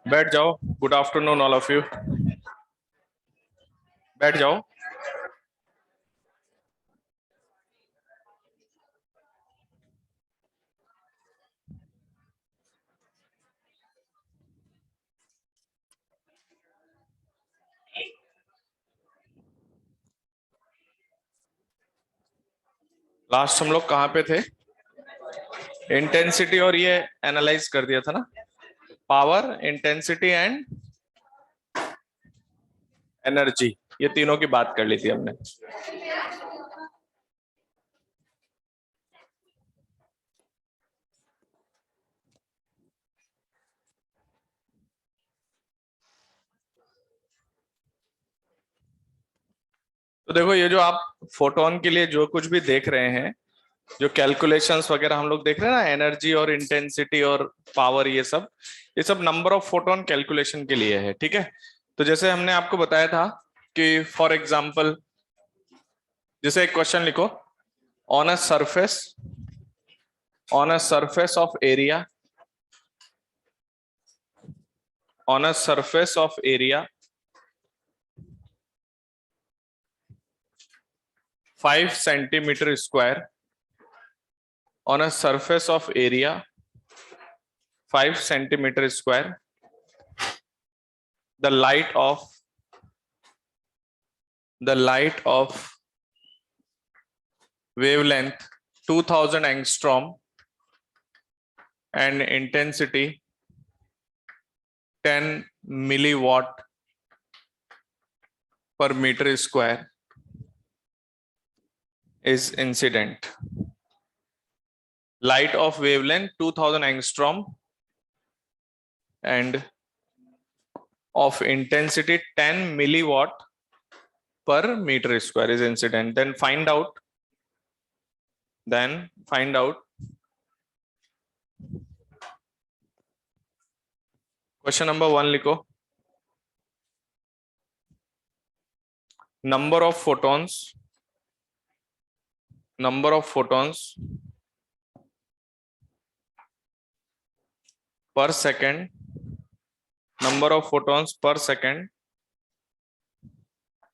बैठ जाओ। Good afternoon all of you. बैठ जाओ। लास्ट हम लोग कहाँ पे थे? इंटेंसिटी और ये एनालाइज कर दिया था ना, पावर, इंटेंसिटी एंड एनर्जी, ये तीनों की बात कर ली थी हमने। तो देखो, ये जो आप फोटोन के लिए जो कुछ भी देख रहे हैं, जो कैलकुलेशंस वगैरह हम लोग देख रहे हैं ना, एनर्जी और इंटेंसिटी और पावर, ये सब नंबर ऑफ फोटोन कैलकुलेशन के लिए है, ठीक है। तो जैसे हमने आपको बताया था कि फॉर एग्जांपल, जैसे एक क्वेश्चन लिखो, on a surface of area, on a surface of area 5 centimeter square, on a surface of area 5 centimeter square, the light of wavelength 2000 angstrom and intensity 10 milliwatt per meter square is incident. Light of wavelength 2000 angstrom and of intensity 10 milliwatt per meter square is incident. Then find out question number 1 लिखो, number of photons per second,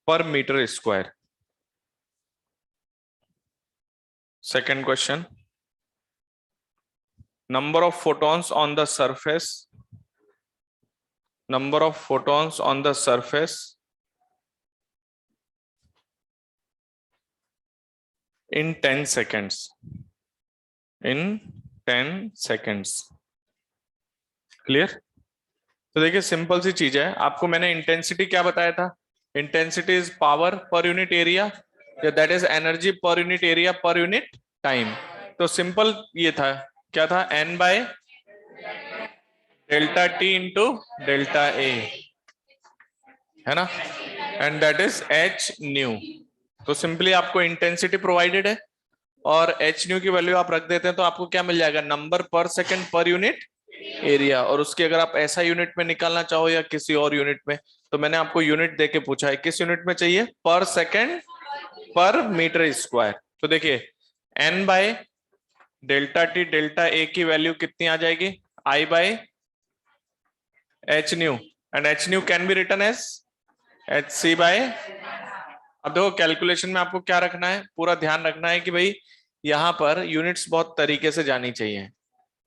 per meter square. Second question, number of photons on the surface in 10 seconds. Clear? तो देखिए, simple सी चीज है। आपको मैंने intensity क्या बताया था? Intensity is power per unit area, that is energy per unit area per unit time. तो सिंपल ये था, क्या था? N by delta T into delta a, है ना, and that is h nu. तो सिंपली आपको इंटेंसिटी प्रोवाइडेड है और एच न्यू की वैल्यू आप रख देते हैं, तो आपको क्या मिल जाएगा? नंबर पर सेकंड पर यूनिट एरिया। और उसकी अगर आप ऐसा यूनिट में निकालना चाहो या किसी और यूनिट में, तो मैंने आपको यूनिट देके पूछा है किस यूनिट में चाहिए? पर सेकंड पर मीटर स्क्वायर। तो देखिए, n by delta t delta a की वैल्यू कितनी आ जाएगी? I by h nu, and h nu can be written as H C by. अब देखो, कैलकुलेशन में आपको क्या रखना है, पूरा ध्यान रखना है कि भाई यहाँ पर यूनिट्स बहुत तरीके से जानी चाहिए।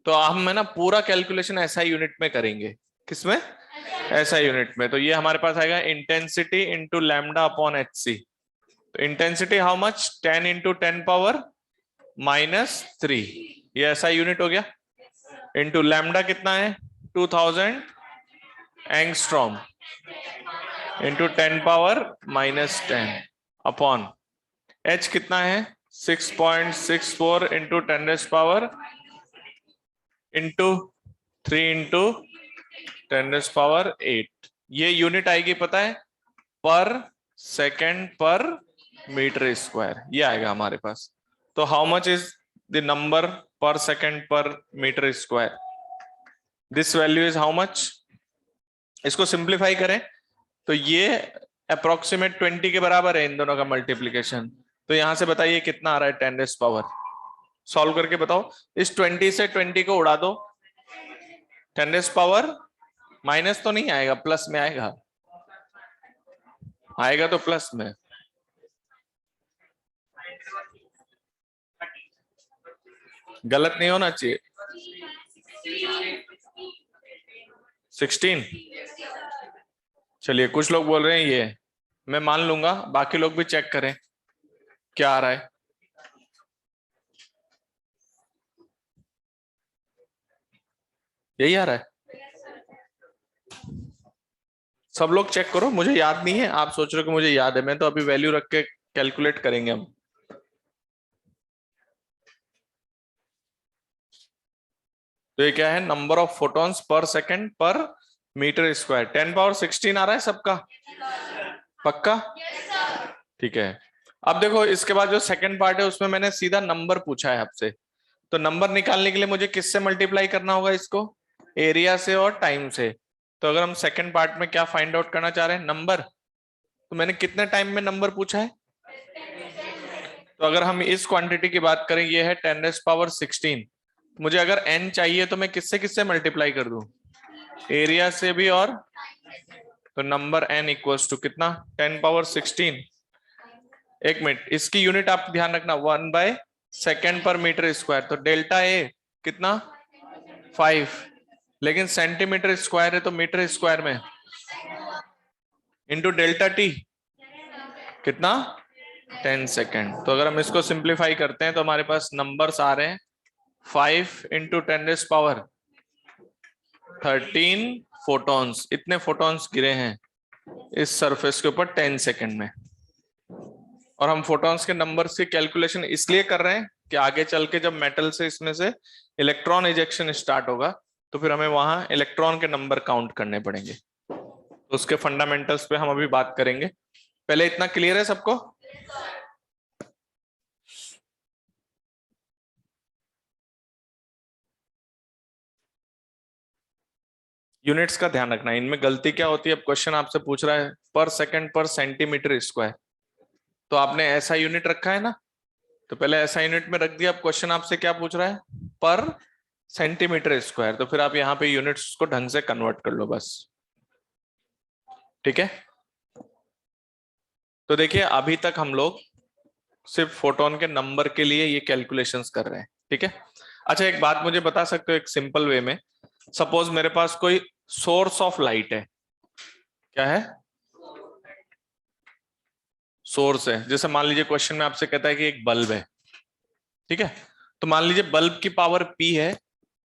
तो हम है ना पूरा कैलकुलेशन ऐसा यूनिट में करेंगे। किसमें? ऐसा यूनिट में। तो ये हमारे पास आएगा intensity into lambda upon h c. तो intensity how much? 10 into 10 power -3, ये ऐसा यूनिट हो गया। इंटू लैम्डा कितना है? 2000 angstrom into 10 power -10 upon H कितना है? 6.64 into 10 power into 3 into 10 power 8। ये यूनिट आएगी पता है? पर सेकेंड पर मीटर स्क्वायर, ये आएगा हमारे पास। तो how much is the number per second per metre square? This value is how much? इसको सिंप्लीफाई करें तो ये अप्रोक्सीमेट 20 के बराबर है इन दोनों का मल्टीप्लीकेशन। तो यहां से बताइए कितना आ रहा है 10 पावर? सॉल्व करके बताओ। इस 20 से 20 को उड़ा दो, 10 पावर माइनस तो नहीं आएगा, प्लस में आएगा, आएगा तो प्लस में। गलत नहीं होना चाहिए। 16। चलिए कुछ लोग बोल रहे हैं ये, मैं मान लूंगा, बाकी लोग भी चेक करें क्या आ रहा है। यही आ रहा है, सब लोग चेक करो, मुझे याद नहीं है, आप सोच रहे हो कि मुझे याद है, मैं तो अभी वैल्यू रख के कैलकुलेट करेंगे हम। तो ये क्या है, number of photons per second पर मीटर स्क्वायर। 10 पावर 16 आ रहा है सबका, पक्का? ठीक है। अब देखो इसके बाद जो सेकंड पार्ट है उसमें मैंने सीधा नंबर पूछा है आपसे, तो नंबर निकालने के लिए मुझे किससे मल्टीप्लाई करना होगा इसको, एरिया से और टाइम से। तो अगर हम सेकंड पार्ट में क्या फाइंड आउट करना चाह रहे हैं, नंबर, तो मैंने कितने टाइम में नंबर पूछा है, तो अगर हम इस क्वांटिटी की बात करें, ये है 10⁻16, मुझे अगर n चाहिए तो मैं किससे किससे मल्टीप्लाई कर दूं, एरिया से भी और, तो नंबर n इक्वल्स टू कितना, 10⁻16। एक मिनट, इसकी यूनिट आप ध्यान रखना, 1/सेकंड पर मीटर स्क्वायर, तो डेल्टा ए कितना 5, लेकिन सेंटीमीटर स्क्वायर है तो मीटर स्क्वायर में इंटू डेल्टा टी कितना 10 सेकेंड। तो अगर हम इसको सिंप्लीफाई करते हैं तो हमारे पास नंबर्स आ रहे हैं 5 इंटू 10⁻13 फोटॉन्स, इतने फोटॉन्स गिरे हैं इस सरफेस के ऊपर 10 सेकेंड में। और हम फोटॉन्स के नंबर से कैलकुलेशन इसलिए कर रहे हैं कि आगे चल के जब मेटल से इसमें से इलेक्ट्रॉन इजेक्शन स्टार्ट होगा तो फिर हमें वहां इलेक्ट्रॉन के नंबर काउंट करने पड़ेंगे, तो उसके फंडामेंटल्स पे हम अभी बात करेंगे। पहले इतना क्लियर है सबको? यूनिट्स का ध्यान रखना, इनमें गलती क्या होती है, अब क्वेश्चन आपसे पूछ रहा है पर सेकंड पर सेंटीमीटर स्क्वायर, तो आपने ऐसा यूनिट रखा है ना, तो पहले ऐसा यूनिट में रख दिया। अब क्वेश्चन आपसे क्या पूछ रहा है, पर सेंटीमीटर स्क्वायर, तो फिर आप यहाँ पे यूनिट्स को ढंग से कन्वर्ट कर लो बस, ठीक है। तो देखिए अभी तक हम लोग सिर्फ फोटोन के नंबर के लिए ये कैलकुलेशंस कर रहे हैं, ठीक है। अच्छा एक बात मुझे बता सकते हो एक सिंपल वे में, सपोज मेरे पास कोई सोर्स ऑफ लाइट है, क्या है, सोर्स है, जैसे मान लीजिए क्वेश्चन में आपसे कहता है कि एक बल्ब है, ठीक है, तो मान लीजिए बल्ब की पावर P है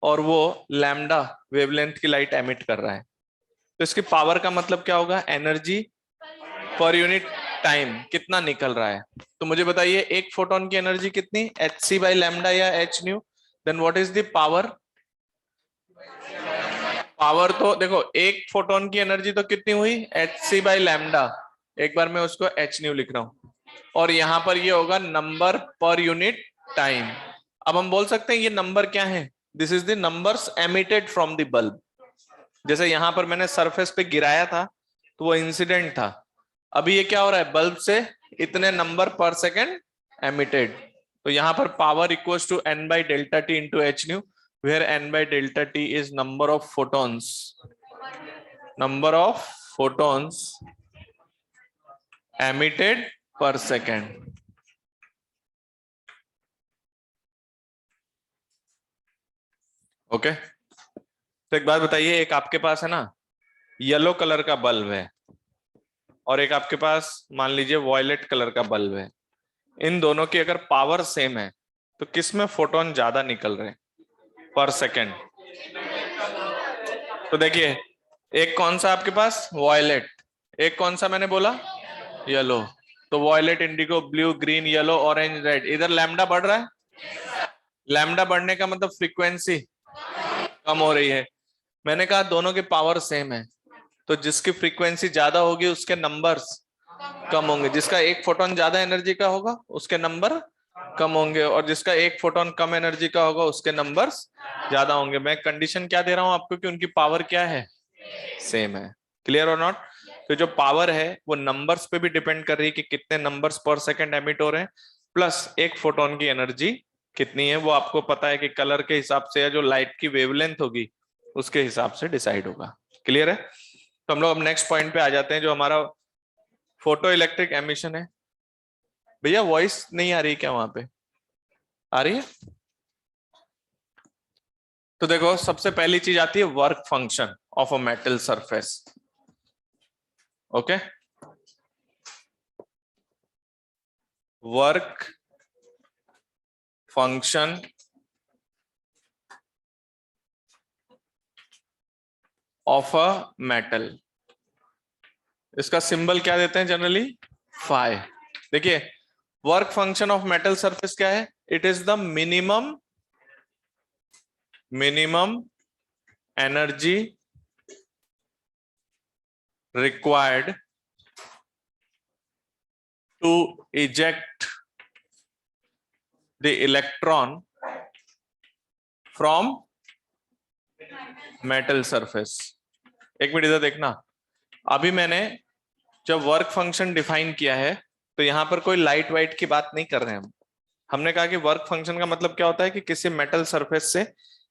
और वो लैम्डा वेवलेंथ की लाइट एमिट कर रहा है, तो इसकी पावर का मतलब क्या होगा, एनर्जी पर यूनिट टाइम कितना निकल रहा है। तो मुझे बताइए एक फोटोन की एनर्जी कितनी, hc/लैम्डा या h nu, then what is the power, power तो देखो एक फोटोन की एनर्जी तो कितनी हुई hc/लैम्डा, एक बार मैं उसको h न्यू लिख रहा हूं, और यहां पर ये होगा नंबर पर यूनिट टाइम। अब हम बोल सकते हैं ये नंबर क्या है, this is the numbers emitted from the bulb. जैसे यहां पर मैंने सरफेस पे गिराया था तो वो इंसिडेंट था, अभी ये क्या हो रहा है, बल्ब से इतने नंबर पर सेकेंड एमिटेड, तो यहां पर power equals to n/delta t into h nu, where n/delta t is number of photons emitted per second। Okay, तो एक बात बताइए, एक आपके पास है ना येलो कलर का बल्ब है और एक आपके पास मान लीजिए वॉयलेट कलर का बल्ब है, इन दोनों की अगर पावर सेम है तो किस में फोटोन ज्यादा निकल रहे हैं पर सेकेंड। तो देखिए एक कौन सा आपके पास वॉयलेट, एक कौन सा मैंने बोला येलो, तो violet, indigo, blue, green, yellow, orange, red, इधर लैम्डा बढ़ रहा है, लैम्डा बढ़ने का मतलब फ्रीक्वेंसी कम हो रही है। मैंने कहा दोनों की पावर सेम है, तो जिसकी फ्रीक्वेंसी ज्यादा होगी उसके नंबर्स कम होंगे, जिसका एक फोटोन ज्यादा एनर्जी का होगा उसके नंबर कम होंगे, और जिसका एक फोटोन कम एनर्जी का होगा उसके नंबर्स ज्यादा होंगे। मैं कंडीशन क्या दे रहा हूं आपको कि उनकी पावर क्या है, सेम है। क्लियर और नॉट? तो जो पावर है वो नंबर्स पे भी डिपेंड कर रही है कि कितने नंबर्स पर सेकंड एमिट हो रहे हैं, प्लस एक फोटोन की एनर्जी कितनी है, वो आपको पता है कि कलर के हिसाब से या जो लाइट की वेवलेंथ होगी उसके हिसाब से डिसाइड होगा। क्लियर है? तो हम लोग अब नेक्स्ट पॉइंट पे आ जाते हैं, जो हमारा फोटो इलेक्ट्रिक एमिशन है। भैया वॉइस नहीं आ रही क्या वहां पे? आ रही है? तो देखो सबसे पहली चीज आती है work function of a metal surface. Okay, work function of a metal, इसका सिंबल क्या देते हैं जनरली? फाई। देखिए work function of metal surface क्या है? It is the minimum energy required to eject the electron from metal surface। एक minute इधर देखना, अभी मैंने जब वर्क फंक्शन डिफाइन किया है तो यहां पर कोई लाइट वाइट की बात नहीं कर रहे हैं हम। हमने कहा कि वर्क फंक्शन का मतलब क्या होता है कि किसी मेटल सरफेस से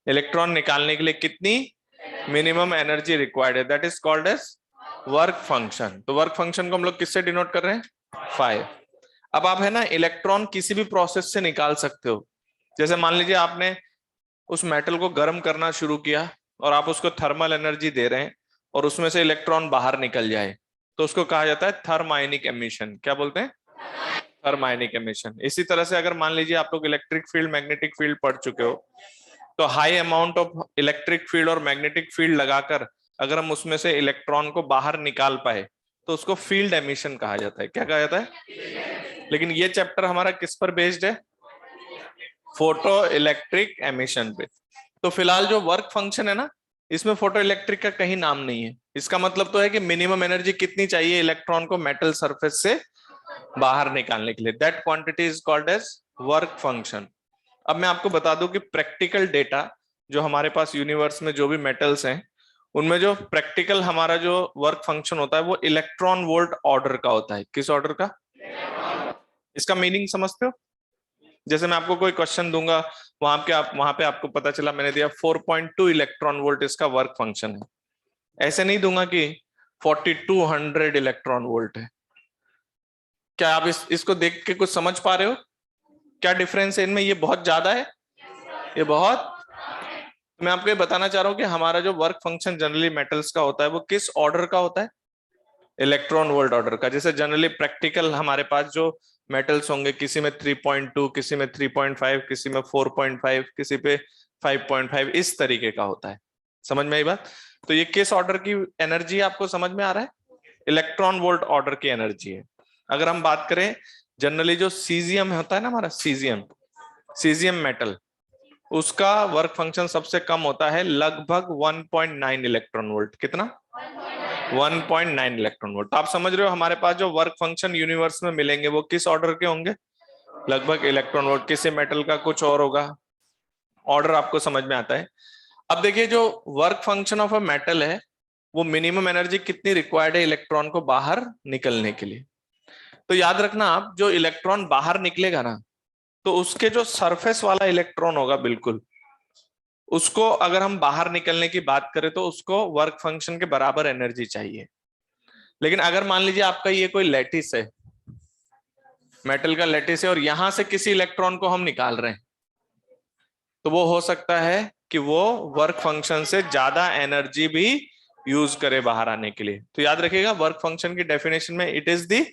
इलेक्ट्रॉन निकालने के लिए कितनी मिनिमम एनर्जी रिक्वायर्ड है, that is called as work function. तो वर्क फंक्शन को हम लोग किससे डिनोट कर रहे हैं? 5। अब आप है ना इलेक्ट्रॉन किसी भी प्रोसेस से निकाल सकते हो। जैसे मान लीजिए आपने उस मेटल को गर्म करना शुरू किया और आप उसको थर्मल एनर्जी दे रहे हैं और उसमें से इलेक्ट्रॉन बाहर निकल जाए, तो उसको कहा जाता है थर्माइनिक एमिशन। क्या बोलते हैं? Thermionic emission. इसी तरह से अगर मान लीजिए आप लोग इलेक्ट्रिक फील्ड मैग्नेटिक फील्ड पढ़ चुके हो, तो high amount of electric field और मैग्नेटिक फील्ड लगाकर अगर हम उसमें से इलेक्ट्रॉन को बाहर निकाल पाए तो उसको फील्ड एमिशन कहा जाता है। क्या कहा जाता है? लेकिन ये चैप्टर हमारा किस पर बेस्ड है? फोटो इलेक्ट्रिक एमिशन पे। तो फिलहाल जो वर्क फंक्शन है ना, इसमें फोटो इलेक्ट्रिक का कहीं नाम नहीं है। इसका मतलब तो है कि मिनिमम एनर्जी कितनी चाहिए इलेक्ट्रॉन को मेटल सरफेस से बाहर निकालने के लिए, that quantity is called as work function. अब मैं आपको बता दूं कि प्रैक्टिकल डेटा जो हमारे पास यूनिवर्स में जो भी मेटल्स हैं, उनमें जो प्रैक्टिकल हमारा जो वर्क फंक्शन होता है वो इलेक्ट्रॉन वोल्ट ऑर्डर का होता है। किस ऑर्डर का? इसका मीनिंग समझते हो? जैसे मैं आपको कोई क्वेश्चन दूंगा, वहां पे आपको पता चला मैंने दिया 4.2 इलेक्ट्रॉन वोल्ट इसका वर्क फंक्शन है। ऐसे नहीं दूंगा कि 4200 इलेक्ट्रॉन वोल्ट है। क्या आप इसको देख के कुछ समझ पा रहे हो? क्या डिफरेंस है इनमें? ये बहुत ज्यादा है, ये बहुत। मैं आपको ये बताना चाह रहा हूं कि हमारा जो वर्क फंक्शन जनरली मेटल्स का होता है वो किस ऑर्डर का होता है? इलेक्ट्रॉन वोल्ट ऑर्डर का। जैसे जनरली प्रैक्टिकल हमारे पास जो मेटल्स होंगे, किसी में 3.2, किसी में 3.5, किसी में 4.5, किसी पे 5.5, इस तरीके का होता है। समझ में आई बात? तो ये किस ऑर्डर की एनर्जी आपको समझ में आ रहा है? इलेक्ट्रॉन वोल्ट ऑर्डर की एनर्जी है। अगर हम बात करें जनरली जो सीजियम होता है ना, हमारा सीजियम मेटल, उसका वर्क फंक्शन सबसे कम होता है, लगभग 1.9 इलेक्ट्रॉन वोल्ट। कितना? 1.9 इलेक्ट्रॉन वोल्ट। आप समझ रहे हो हमारे पास जो वर्क फंक्शन यूनिवर्स में मिलेंगे वो किस ऑर्डर के होंगे? लगभग इलेक्ट्रॉन वोल्ट। किसी मेटल का कुछ और होगा। ऑर्डर आपको समझ में आता है? अब देखिए जो work function of a metal है, वो मिनिमम एनर्जी कितनी रिक्वायर्ड है इलेक्ट्रॉन को बाहर निकलने के लिए। तो याद रखना आप, जो इलेक्ट्रॉन बाहर निकलेगा ना, तो उसके जो सरफेस वाला इलेक्ट्रॉन होगा बिल्कुल, उसको अगर हम बाहर निकलने की बात करें तो उसको वर्क फंक्शन के बराबर एनर्जी चाहिए। लेकिन अगर मान लीजिए आपका ये कोई लैटिस है, मेटल का लैटिस है, और यहां से किसी इलेक्ट्रॉन को हम निकाल रहे हैं, तो वो हो सकता है कि वो वर्क फंक्शन से ज्यादा एनर्जी भी यूज करे बाहर आने के लिए। तो याद रखिएगा वर्क फंक्शन की डेफिनेशन में it is the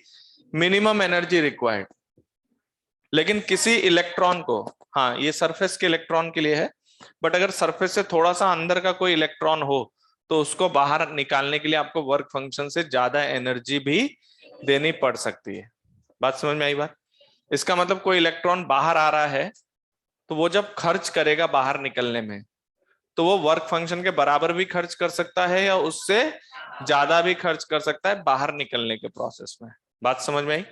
minimum energy required. लेकिन किसी इलेक्ट्रॉन को, हाँ ये सरफेस के इलेक्ट्रॉन के लिए है, बट अगर सरफेस से थोड़ा सा अंदर का कोई इलेक्ट्रॉन हो तो उसको बाहर निकालने के लिए आपको वर्क फंक्शन से ज्यादा एनर्जी भी देनी पड़ सकती है। बात समझ में आई बात? इसका मतलब कोई इलेक्ट्रॉन बाहर आ रहा है तो वो जब खर्च करेगा बाहर निकलने में, तो वो वर्क फंक्शन के बराबर भी खर्च कर सकता है या उससे ज्यादा भी खर्च कर सकता है बाहर निकलने के प्रोसेस में। बात समझ में आई?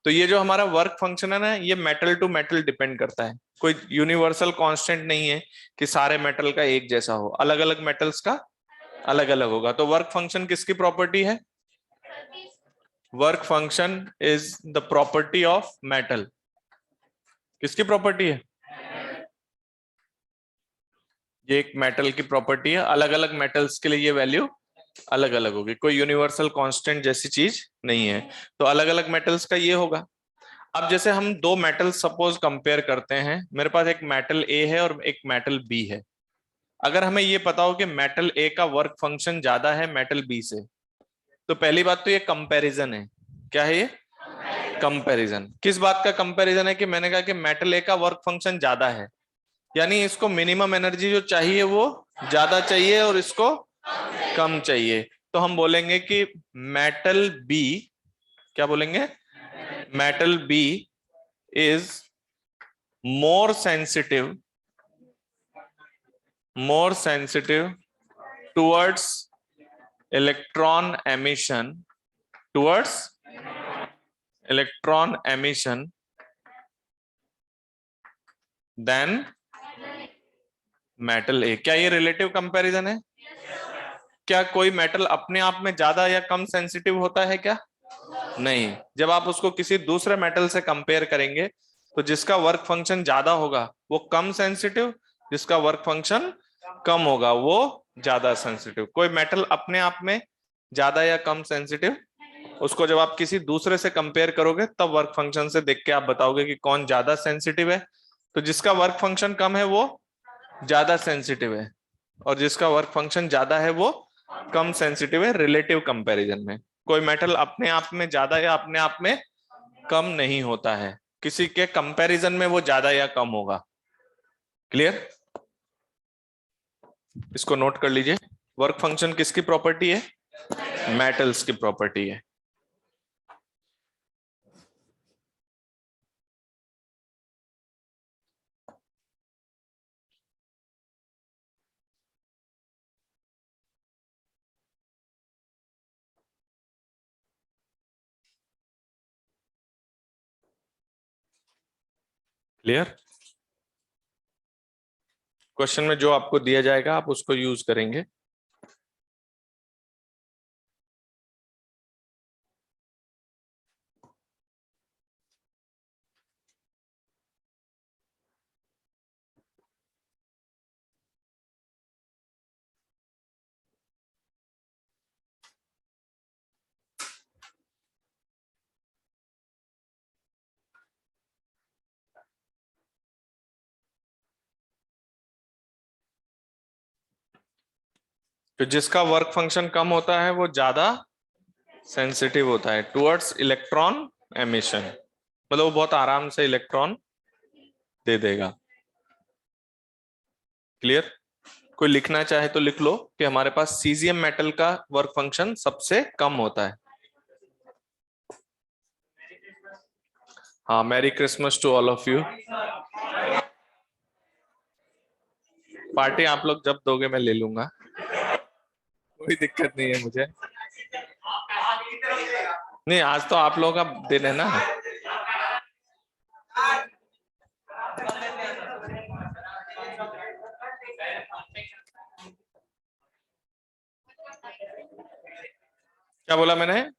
तो ये जो हमारा वर्क फंक्शन है ना, ये मेटल टू मेटल डिपेंड करता है। कोई यूनिवर्सल कांस्टेंट नहीं है कि सारे मेटल का एक जैसा हो, अलग अलग मेटल्स का अलग अलग होगा। तो वर्क फंक्शन किसकी प्रॉपर्टी है? Work function is the property of metal. किसकी प्रॉपर्टी है? ये एक मेटल की प्रॉपर्टी है। अलग अलग मेटल्स के लिए ये वैल्यू अलग अलग होगी, कोई यूनिवर्सल कांस्टेंट जैसी चीज नहीं है। तो अलग अलग मेटल्स का ये होगा। अब जैसे हम दो मेटल सपोज कंपेयर करते हैं, मेरे पास एक मेटल ए है और एक मेटल बी है। अगर हमें ये पता हो कि मेटल ए का वर्क फंक्शन ज्यादा है मेटल बी से, तो पहली बात तो ये कंपैरिजन है। क्या है ये? कंपैरिजन। किस बात का कंपैरिजन है? कि मैंने कहा कि मेटल ए का वर्क फंक्शन ज्यादा है, यानी इसको मिनिमम एनर्जी जो चाहिए वो ज्यादा चाहिए और इसको कम चाहिए। तो हम बोलेंगे कि मेटल बी, क्या बोलेंगे? Metal B is more sensitive, more sensitive towards electron emission, towards electron emission than metal A। क्या ये रिलेटिव कंपैरिजन है? क्या कोई मेटल अपने आप में ज्यादा या कम सेंसिटिव होता है क्या? नहीं। जब आप उसको किसी दूसरे मेटल से कंपेयर करेंगे तो जिसका वर्क फंक्शन ज्यादा होगा वो कम सेंसिटिव, जिसका वर्क फंक्शन कम होगा वो ज्यादा सेंसिटिव। कोई मेटल अपने आप में ज्यादा या कम सेंसिटिव, उसको जब आप किसी दूसरे से कंपेयर करोगे तब वर्क फंक्शन से देख के आप बताओगे कि कौन ज्यादा सेंसिटिव है। तो जिसका वर्क फंक्शन कम है वो ज्यादा सेंसिटिव है, और जिसका वर्क फंक्शन ज्यादा है वो कम सेंसिटिव है, रिलेटिव कंपैरिजन में। कोई मेटल अपने आप में ज्यादा या अपने आप में कम नहीं होता है, किसी के कंपैरिजन में वो ज्यादा या कम होगा। क्लियर? इसको नोट कर लीजिए। वर्क फंक्शन किसकी प्रॉपर्टी है? मेटल्स की प्रॉपर्टी है। क्लियर? क्वेश्चन में जो आपको दिया जाएगा आप उसको यूज करेंगे। तो जिसका वर्क फंक्शन कम होता है वो ज्यादा सेंसिटिव होता है टुवर्ड्स इलेक्ट्रॉन एमिशन, मतलब वो बहुत आराम से इलेक्ट्रॉन दे देगा। क्लियर? कोई लिखना चाहे तो लिख लो कि हमारे पास सीजियम मेटल का वर्क फंक्शन सबसे कम होता है। हाँ, merry Christmas to all of you. Party आप लोग जब दोगे मैं ले लूंगा, कोई दिक्कत नहीं है मुझे। नहीं, आज तो आप लोगों का दिन है ना। क्या बोला मैंने?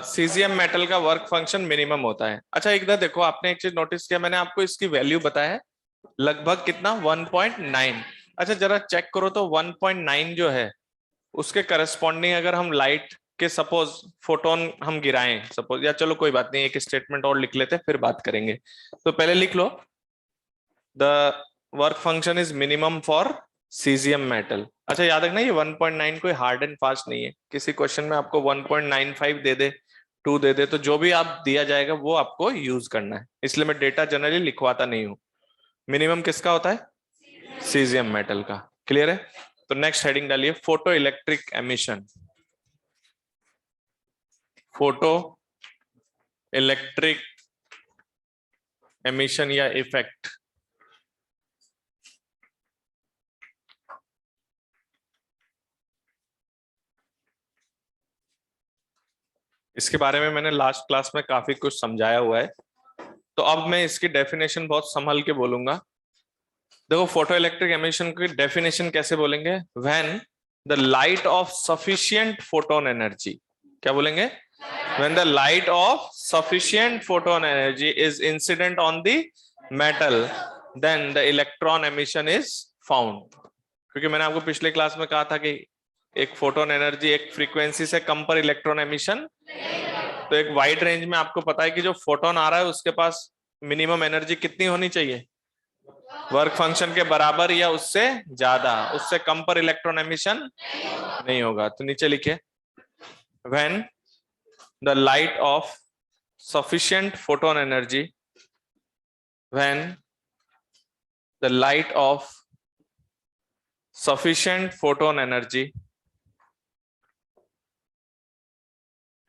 सीजियम मेटल का वर्क फंक्शन मिनिमम होता है। अच्छा, एक बार देखो, आपने एक चीज नोटिस किया, मैंने आपको इसकी वैल्यू बताया है लगभग कितना, 1.9। अच्छा, जरा चेक करो तो 1.9 जो है उसके करस्पॉन्डिंग अगर हम लाइट के सपोज फोटोन हम गिराएं सपोज, या चलो कोई बात नहीं, एक स्टेटमेंट और लिख लेते हैं फिर बात करेंगे। तो पहले लिख लो, the work function is minimum for caesium metal. अच्छा, याद रखना ये 1.9 कोई हार्ड एंड फास्ट नहीं है। किसी क्वेश्चन में आपको 1.95 दे दे, 2 दे दे, तो जो भी आप दिया जाएगा वो आपको यूज करना है, इसलिए मैं डेटा जनरली लिखवाता नहीं हूं। मिनिमम किसका होता है? सीजियम मेटल का। क्लियर है? तो नेक्स्ट हेडिंग डालिए, photo electric emission. Photo electric emission या इफेक्ट। इसके बारे में मैंने लास्ट क्लास में काफी कुछ समझाया हुआ है, तो अब मैं इसकी डेफिनेशन बहुत संभल के बोलूंगा। देखो, फोटो इलेक्ट्रिक एमिशन की डेफिनेशन कैसे बोलेंगे? When the light of sufficient photon energy. क्या बोलेंगे? When the light of sufficient photon energy is incident on the metal, then the electron emission is found. क्योंकि मैंने आपको पिछले क्लास में कहा था कि एक फोटोन एनर्जी एक फ्रीक्वेंसी से कम पर इलेक्ट्रॉन एमिशन, तो एक वाइड रेंज में आपको पता है कि जो फोटोन आ रहा है उसके पास मिनिमम एनर्जी कितनी होनी चाहिए, वर्क फंक्शन के बराबर या उससे ज्यादा, उससे कम पर इलेक्ट्रॉन एमिशन नहीं होगा। तो नीचे लिखिए, when the light of sufficient photon energy, when the light of sufficient photon energy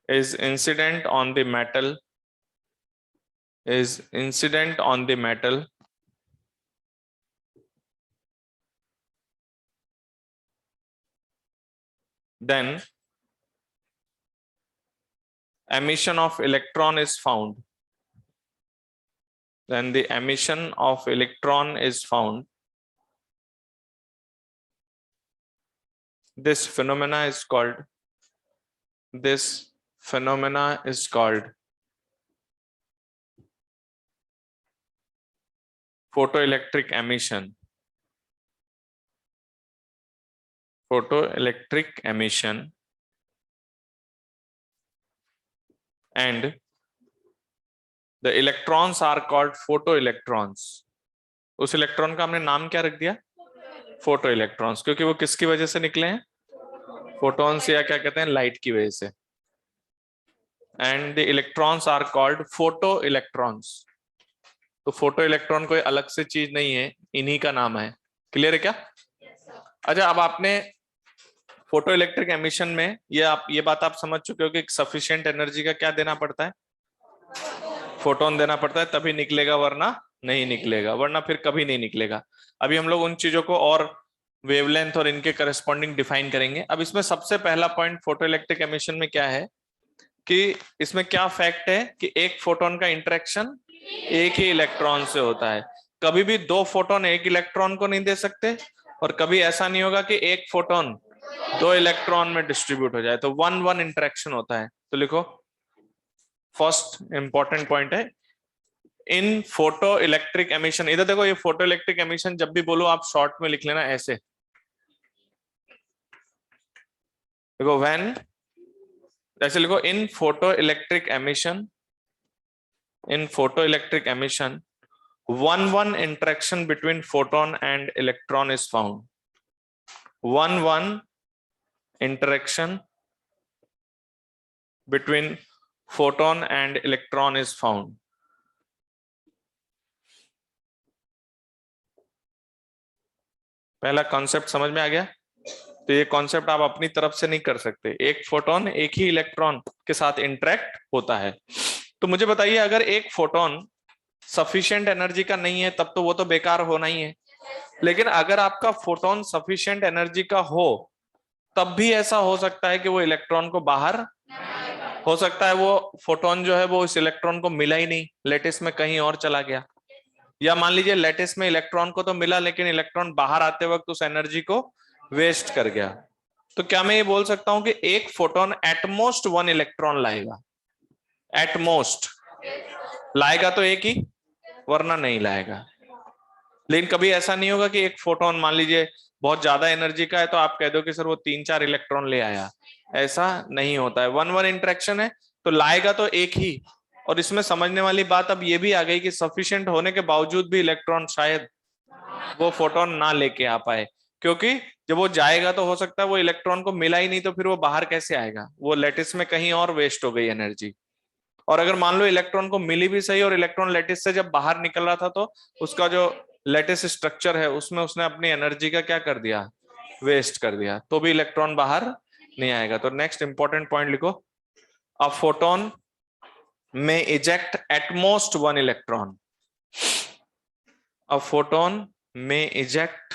is incident on the metal, is incident on the metal, then emission of electron is found, then the emission of electron is found. This phenomena is called, this phenomena is called photoelectric emission, photoelectric emission, and the electrons are called photoelectrons. उस electron का हमने नाम क्या रख दिया, photo electrons, क्योंकि वो किसकी वजह से निकले हैं, फोटॉन्स, या क्या कहते हैं, लाइट की वजह से। And the electrons are called photo electrons. तो फोटो इलेक्ट्रॉन कोई अलग से चीज नहीं है, इन्हीं का नाम है। क्लियर है क्या? अच्छा, अब आपने फोटो इलेक्ट्रिक एमिशन में ये बात आप समझ चुके हो कि सफिशिएंट एनर्जी का क्या देना पड़ता है, फोटोन देना पड़ता है, तभी निकलेगा, वरना नहीं निकलेगा, वरना फिर कभी नहीं निकलेगा। अभी हम लोग उन चीजों को और वेवलेंथ और इनके करस्पॉन्डिंग डिफाइन करेंगे। अब इसमें सबसे पहला पॉइंट फोटो इलेक्ट्रिक एमिशन में क्या है कि इसमें क्या फैक्ट है कि एक फोटोन का इंटरेक्शन एक ही इलेक्ट्रॉन से होता है। कभी भी दो फोटोन एक इलेक्ट्रॉन को नहीं दे सकते, और कभी ऐसा नहीं होगा कि एक फोटोन दो इलेक्ट्रॉन में डिस्ट्रीब्यूट हो जाए। तो 1-1 इंटरेक्शन होता है। तो लिखो, फर्स्ट इंपॉर्टेंट पॉइंट है इन फोटो इलेक्ट्रिक एमिशन। इधर देखो, ये फोटो इलेक्ट्रिक एमिशन जब भी बोलो आप शॉर्ट में लिख लेना ऐसे। देखो, व्हेन, ऐसे लिखो, in photo electric emission, in photoelectric emission 1-1 interaction between photon and electron is found. 1-1 interaction between photon and electron is found. पहला कॉन्सेप्ट समझ में आ गया? तो ये कॉन्सेप्ट आप अपनी तरफ से नहीं कर सकते, एक फोटोन एक ही इलेक्ट्रॉन के साथ इंटरेक्ट होता है। तो मुझे बताइए, अगर एक फोटोन सफिशिएंट एनर्जी का नहीं है तब तो वो तो बेकार होना ही है, लेकिन अगर आपका फोटोन सफिशिएंट एनर्जी का हो तब भी ऐसा हो सकता है कि वो इलेक्ट्रॉन को बाहर, हो सकता है वो फोटोन जो है वो इस इलेक्ट्रॉन को मिला ही नहीं, लेटिस में कहीं और चला गया, या मान लीजिए लेटिस में इलेक्ट्रॉन को तो मिला लेकिन इलेक्ट्रॉन बाहर आते वक्त उस एनर्जी को वेस्ट कर गया। तो क्या मैं ये बोल सकता हूं कि एक फोटोन एटमोस्ट 1 इलेक्ट्रॉन लाएगा? एटमोस्ट लाएगा तो एक ही, वरना नहीं लाएगा। लेकिन कभी ऐसा नहीं होगा कि एक फोटोन मान लीजिए बहुत ज्यादा एनर्जी का है तो आप कह दो कि सर वो 3-4 इलेक्ट्रॉन ले आया, ऐसा नहीं होता है। 1-1 इंटरेक्शन है तो लाएगा तो एक ही। और इसमें समझने वाली बात अब ये भी आ गई कि सफिशिएंट होने के बावजूद भी इलेक्ट्रॉन शायद वो फोटोन ना लेके आ पाए, क्योंकि जब वो जाएगा तो हो सकता है वो इलेक्ट्रॉन को मिला ही नहीं, तो फिर वो बाहर कैसे आएगा, वो लेटिस में कहीं और वेस्ट हो गई एनर्जी। और अगर मान लो इलेक्ट्रॉन को मिली भी सही और इलेक्ट्रॉन लेटिस से जब बाहर निकल रहा था तो उसका जो लेटिस स्ट्रक्चर है उसमें उसने अपनी एनर्जी का क्या कर दिया, वेस्ट कर दिया, तो भी इलेक्ट्रॉन बाहर नहीं आएगा। तो नेक्स्ट इंपॉर्टेंट पॉइंट लिखो, अ फोटोन में eject at most 1 electron. A photon में इजेक्ट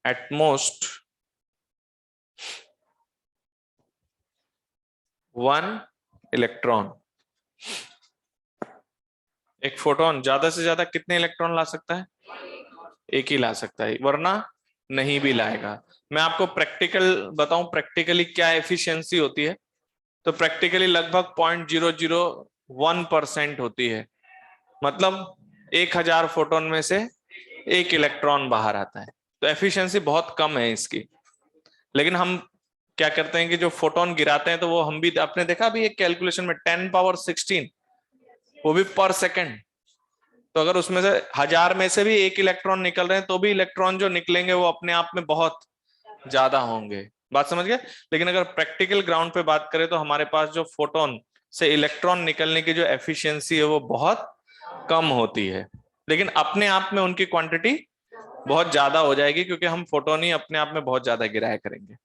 एट मोस्ट 1 इलेक्ट्रॉन। एक फोटोन ज्यादा से ज्यादा कितने इलेक्ट्रॉन ला सकता है? एक ही ला सकता है, वरना नहीं भी लाएगा। मैं आपको प्रैक्टिकल बताऊं, प्रैक्टिकली क्या एफिशिएंसी होती है। तो प्रैक्टिकली लगभग 0.001% होती है, मतलब 1000 फोटोन में से एक इलेक्ट्रॉन बाहर आता है। तो एफिशिएंसी बहुत कम है इसकी। लेकिन हम क्या करते हैं कि जो फोटोन गिराते हैं तो वो हम भी आपने देखा अभी एक कैलकुलेशन में 10 पावर 16, वो भी पर सेकंड। तो अगर उसमें से 1000 में से भी एक इलेक्ट्रॉन निकल रहे हैं तो भी इलेक्ट्रॉन जो निकलेंगे वो अपने आप में बहुत ज्यादा होंगे। बात समझ गए? लेकिन अगर प्रैक्टिकल ग्राउंड पे बात करें तो हमारे पास जो फोटोन से इलेक्ट्रॉन निकलने की जो एफिशिएंसी है वो बहुत कम होती है, लेकिन अपने आप में उनकी क्वांटिटी बहुत ज्यादा हो जाएगी क्योंकि हम फोटोन ही अपने आप में बहुत ज्यादा गिराया करेंगे।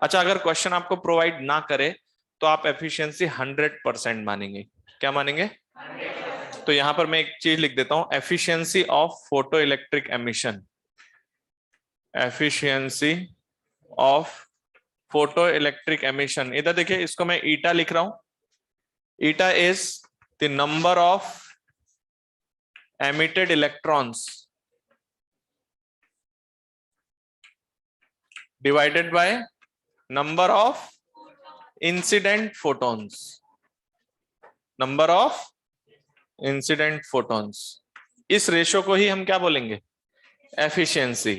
अच्छा, अगर क्वेश्चन आपको प्रोवाइड ना करे तो आप एफिशिएंसी 100% मानेंगे। क्या मानेंगे? तो यहां पर मैं एक चीज लिख देता हूं, efficiency of photo electric emission. Efficiency of photo electric emission, इधर देखिए इसको मैं ईटा लिख रहा हूं। Eta is the number of emitted electrons divided by number of incident photons, number of incident photons। इस रेशो को ही हम क्या बोलेंगे? एफिशिएंसी।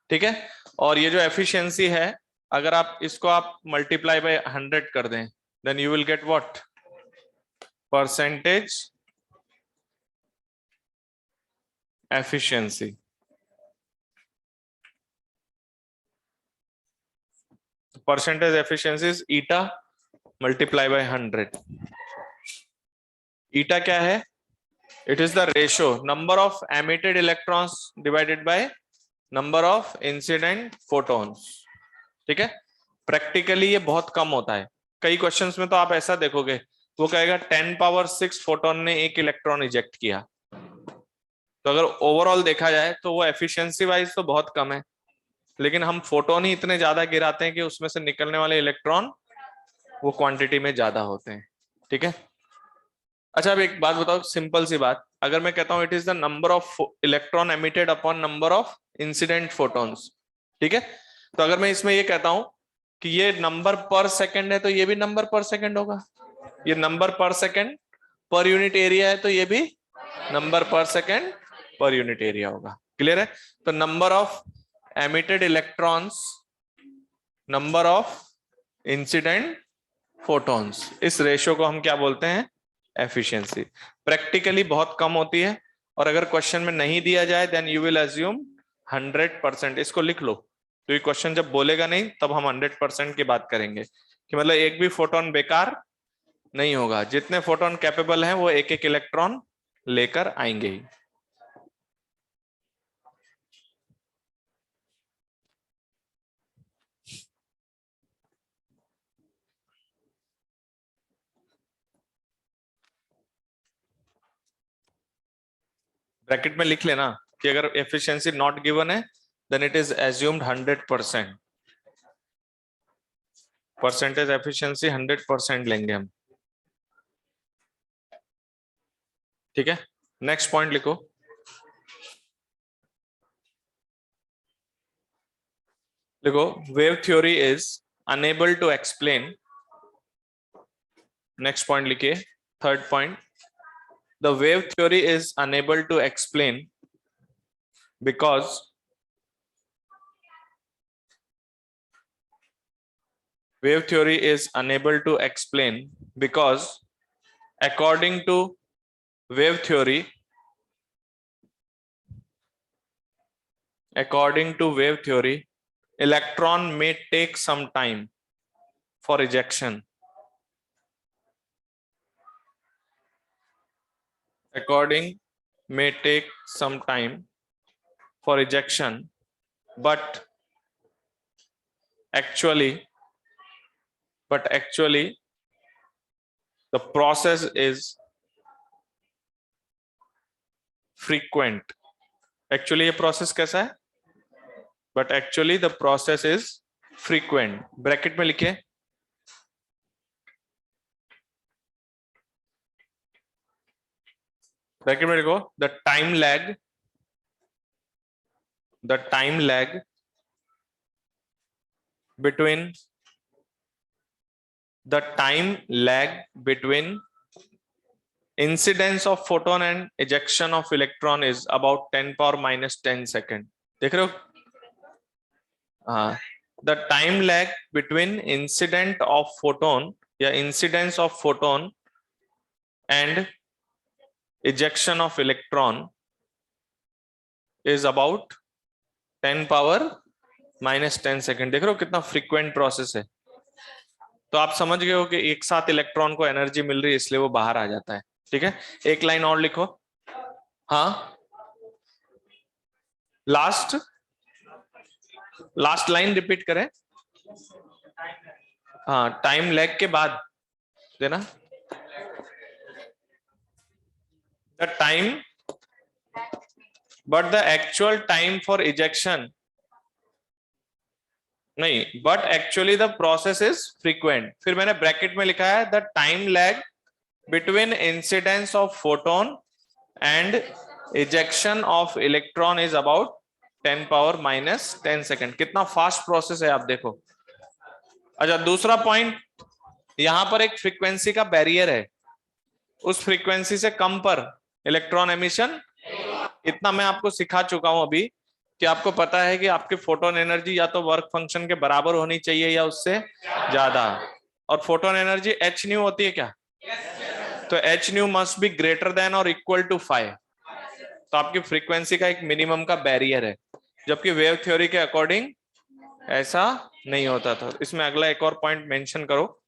ठीक है, और ये जो एफिशिएंसी है अगर आप इसको आप मल्टीप्लाई बाय 100 कर दें then you will get what? Percentage efficiency. Percentage efficiency is eta multiply by 100। Eta क्या है? It is the ratio number of emitted electrons divided by number of incident photons. ठीक है, प्रैक्टिकली ये बहुत कम होता है। कई क्वेश्चंस में तो आप ऐसा देखोगे वो कहेगा 10 पावर 6 फोटोन ने एक इलेक्ट्रॉन इजेक्ट किया। तो अगर ओवरऑल देखा जाए तो वो एफिशिएंसी वाइज तो बहुत कम है, लेकिन हम फोटोन ही इतने ज्यादा गिराते हैं कि उसमें से निकलने वाले इलेक्ट्रॉन वो क्वांटिटी में ज्यादा होते हैं। ठीक है, अच्छा अब एक बात बताओ, सिंपल सी बात, अगर मैं कहता हूं it is the number of electron emitted upon number of incident photons, ठीक है, तो अगर मैं इसमें ये कहता हूं कि ये नंबर पर सेकंड है तो ये भी नंबर पर सेकंड होगा। ये नंबर पर सेकंड पर यूनिट एरिया है तो ये भी नंबर पर सेकंड पर यूनिट एरिया होगा। क्लियर है? तो number of emitted electrons, number of incident photons, इस रेशियो को हम क्या बोलते हैं? एफिशिएंसी। प्रैक्टिकली बहुत कम होती है और अगर क्वेश्चन में नहीं दिया जाए देन यू विल अज्यूम 100%। इसको लिख लो, तो ये क्वेश्चन जब बोलेगा नहीं तब हम 100% की बात करेंगे कि मतलब एक भी फोटोन बेकार नहीं होगा। जितने फोटोन कैपेबल हैं वो एक एक इलेक्ट्रॉन लेकर आएंगे ही। ब्रैकेट में लिख लेना कि अगर एफिशिएंसी नॉट गिवन है then it is assumed 100%। Percentage efficiency 100% लेंगे हम। ठीक है, नेक्स्ट पॉइंट लिखो। देखो, wave theory is unable to explain, next point लिखिए, third point, the wave theory is unable to explain because wave theory is unable to explain because according to wave theory, electron may take some time for ejection. According may take some time for ejection, but actually the process is frequent. Actually ये process कैसा है? But actually the process is frequent. Bracket में लिखिए, bracket में लिखो the time lag between incidence of photon and ejection of electron is about 10 power minus 10 second। देख रहे हो? हाँ, the time lag between incident of photon या incidence of photon and ejection of electron is about 10⁻⁻10 second. देख रहे हो कितना frequent process है। तो आप समझ गए हो कि एक साथ इलेक्ट्रॉन को एनर्जी मिल रही है इसलिए वो बाहर आ जाता है। ठीक है, एक लाइन और लिखो। हाँ, लास्ट लाइन रिपीट करें। हाँ, टाइम लैग के बाद देना the time but the actual time for ejection नहीं, but actually the process is frequent. फिर मैंने ब्रैकेट में लिखा है the time lag between incidence of photon and ejection of electron is about 10⁻⁻10 second. कितना फास्ट प्रोसेस है आप देखो। अच्छा, दूसरा पॉइंट, यहां पर एक फ्रीक्वेंसी का बैरियर है, उस फ्रीक्वेंसी से कम पर इलेक्ट्रॉन एमिशन। इतना मैं आपको सिखा चुका हूं अभी कि आपको पता है कि आपकी फोटोन एनर्जी या तो वर्क फंक्शन के बराबर होनी चाहिए या उससे ज्यादा। और फोटोन एनर्जी एच न्यू होती है क्या? तो H new must be greater than और इक्वल टू 5। तो आपकी फ्रीक्वेंसी का एक मिनिमम का बैरियर है, जबकि वेव थ्योरी के अकॉर्डिंग ऐसा नहीं होता था। इसमें अगला एक और पॉइंट मेंशन करो।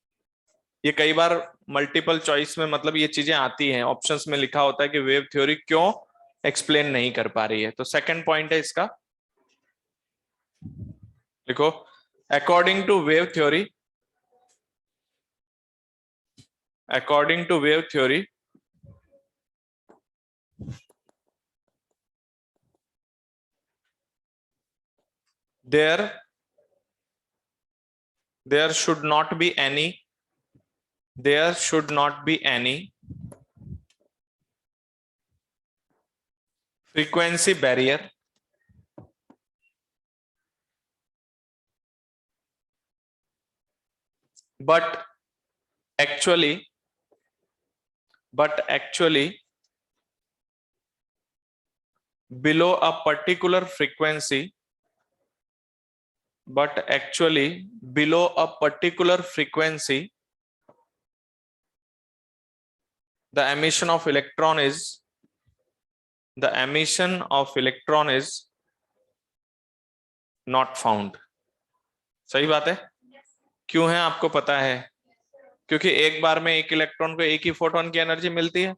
ये कई बार मल्टीपल चॉइस में मतलब ये चीजें आती हैं, ऑप्शंस में लिखा होता है कि वेव थ्योरी क्यों एक्सप्लेन नहीं कर पा रही है। तो सेकंड पॉइंट है इसका, लिखो according to wave theory, according to wave theory there should not be any frequency barrier but actually below a particular frequency the emission of electron is not found। सही बात है। क्यों है आपको पता है? क्योंकि एक बार में एक इलेक्ट्रॉन को एक ही फोटोन की एनर्जी मिलती है,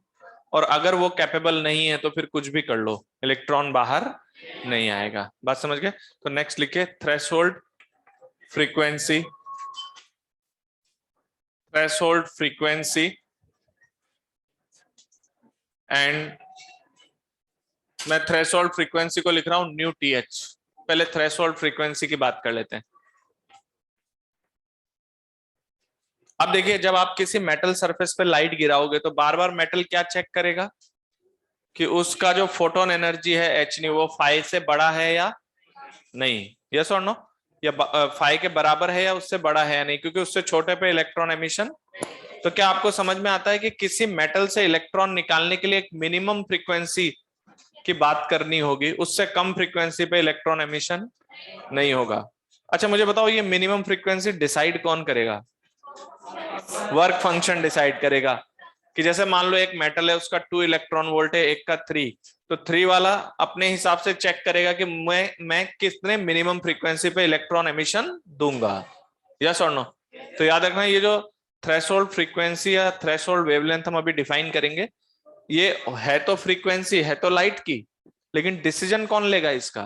और अगर वो कैपेबल नहीं है तो फिर कुछ भी कर लो, इलेक्ट्रॉन बाहर नहीं आएगा। बात समझ गए? तो नेक्स्ट लिखिए थ्रेशोल्ड फ्रीक्वेंसी एंड मैं थ्रेशोल्ड फ्रीक्वेंसी को लिख रहा हूं न्यू टीएच। पहले थ्रेशोल्ड फ्रीक्वेंसी की बात कर लेते हैं। अब देखिए, जब आप किसी मेटल सरफेस पे लाइट गिराओगे तो बार बार मेटल क्या चेक करेगा कि उसका जो फोटोन एनर्जी है एच न्यू वो 5 से बड़ा है या नहीं, यस और नो, या 5 के बराबर है या उससे बड़ा है या नहीं, क्योंकि उससे छोटे पे इलेक्ट्रॉन एमिशन। तो क्या आपको समझ में आता है कि किसी मेटल से इलेक्ट्रॉन निकालने के लिए एक मिनिमम फ्रीक्वेंसी की बात करनी होगी, उससे कम फ्रीक्वेंसी पे इलेक्ट्रॉन एमिशन नहीं होगा। अच्छा मुझे बताओ, ये मिनिमम फ्रीक्वेंसी डिसाइड कौन करेगा? वर्क फंक्शन डिसाइड करेगा। कि जैसे मान लो एक मेटल है, उसका 2 इलेक्ट्रॉन वोल्ट है, एक का 3, तो 3 वाला अपने हिसाब से चेक करेगा कि मैं कितने मिनिमम फ्रीक्वेंसी पे इलेक्ट्रॉन एमिशन दूंगा, यस और नो। तो याद रखना, ये जो थ्रेशोल्ड फ्रीक्वेंसी या थ्रेशोल्ड वेवलेंथ हम अभी डिफाइन करेंगे, ये है तो फ्रीक्वेंसी है तो लाइट की, लेकिन डिसीजन कौन लेगा इसका?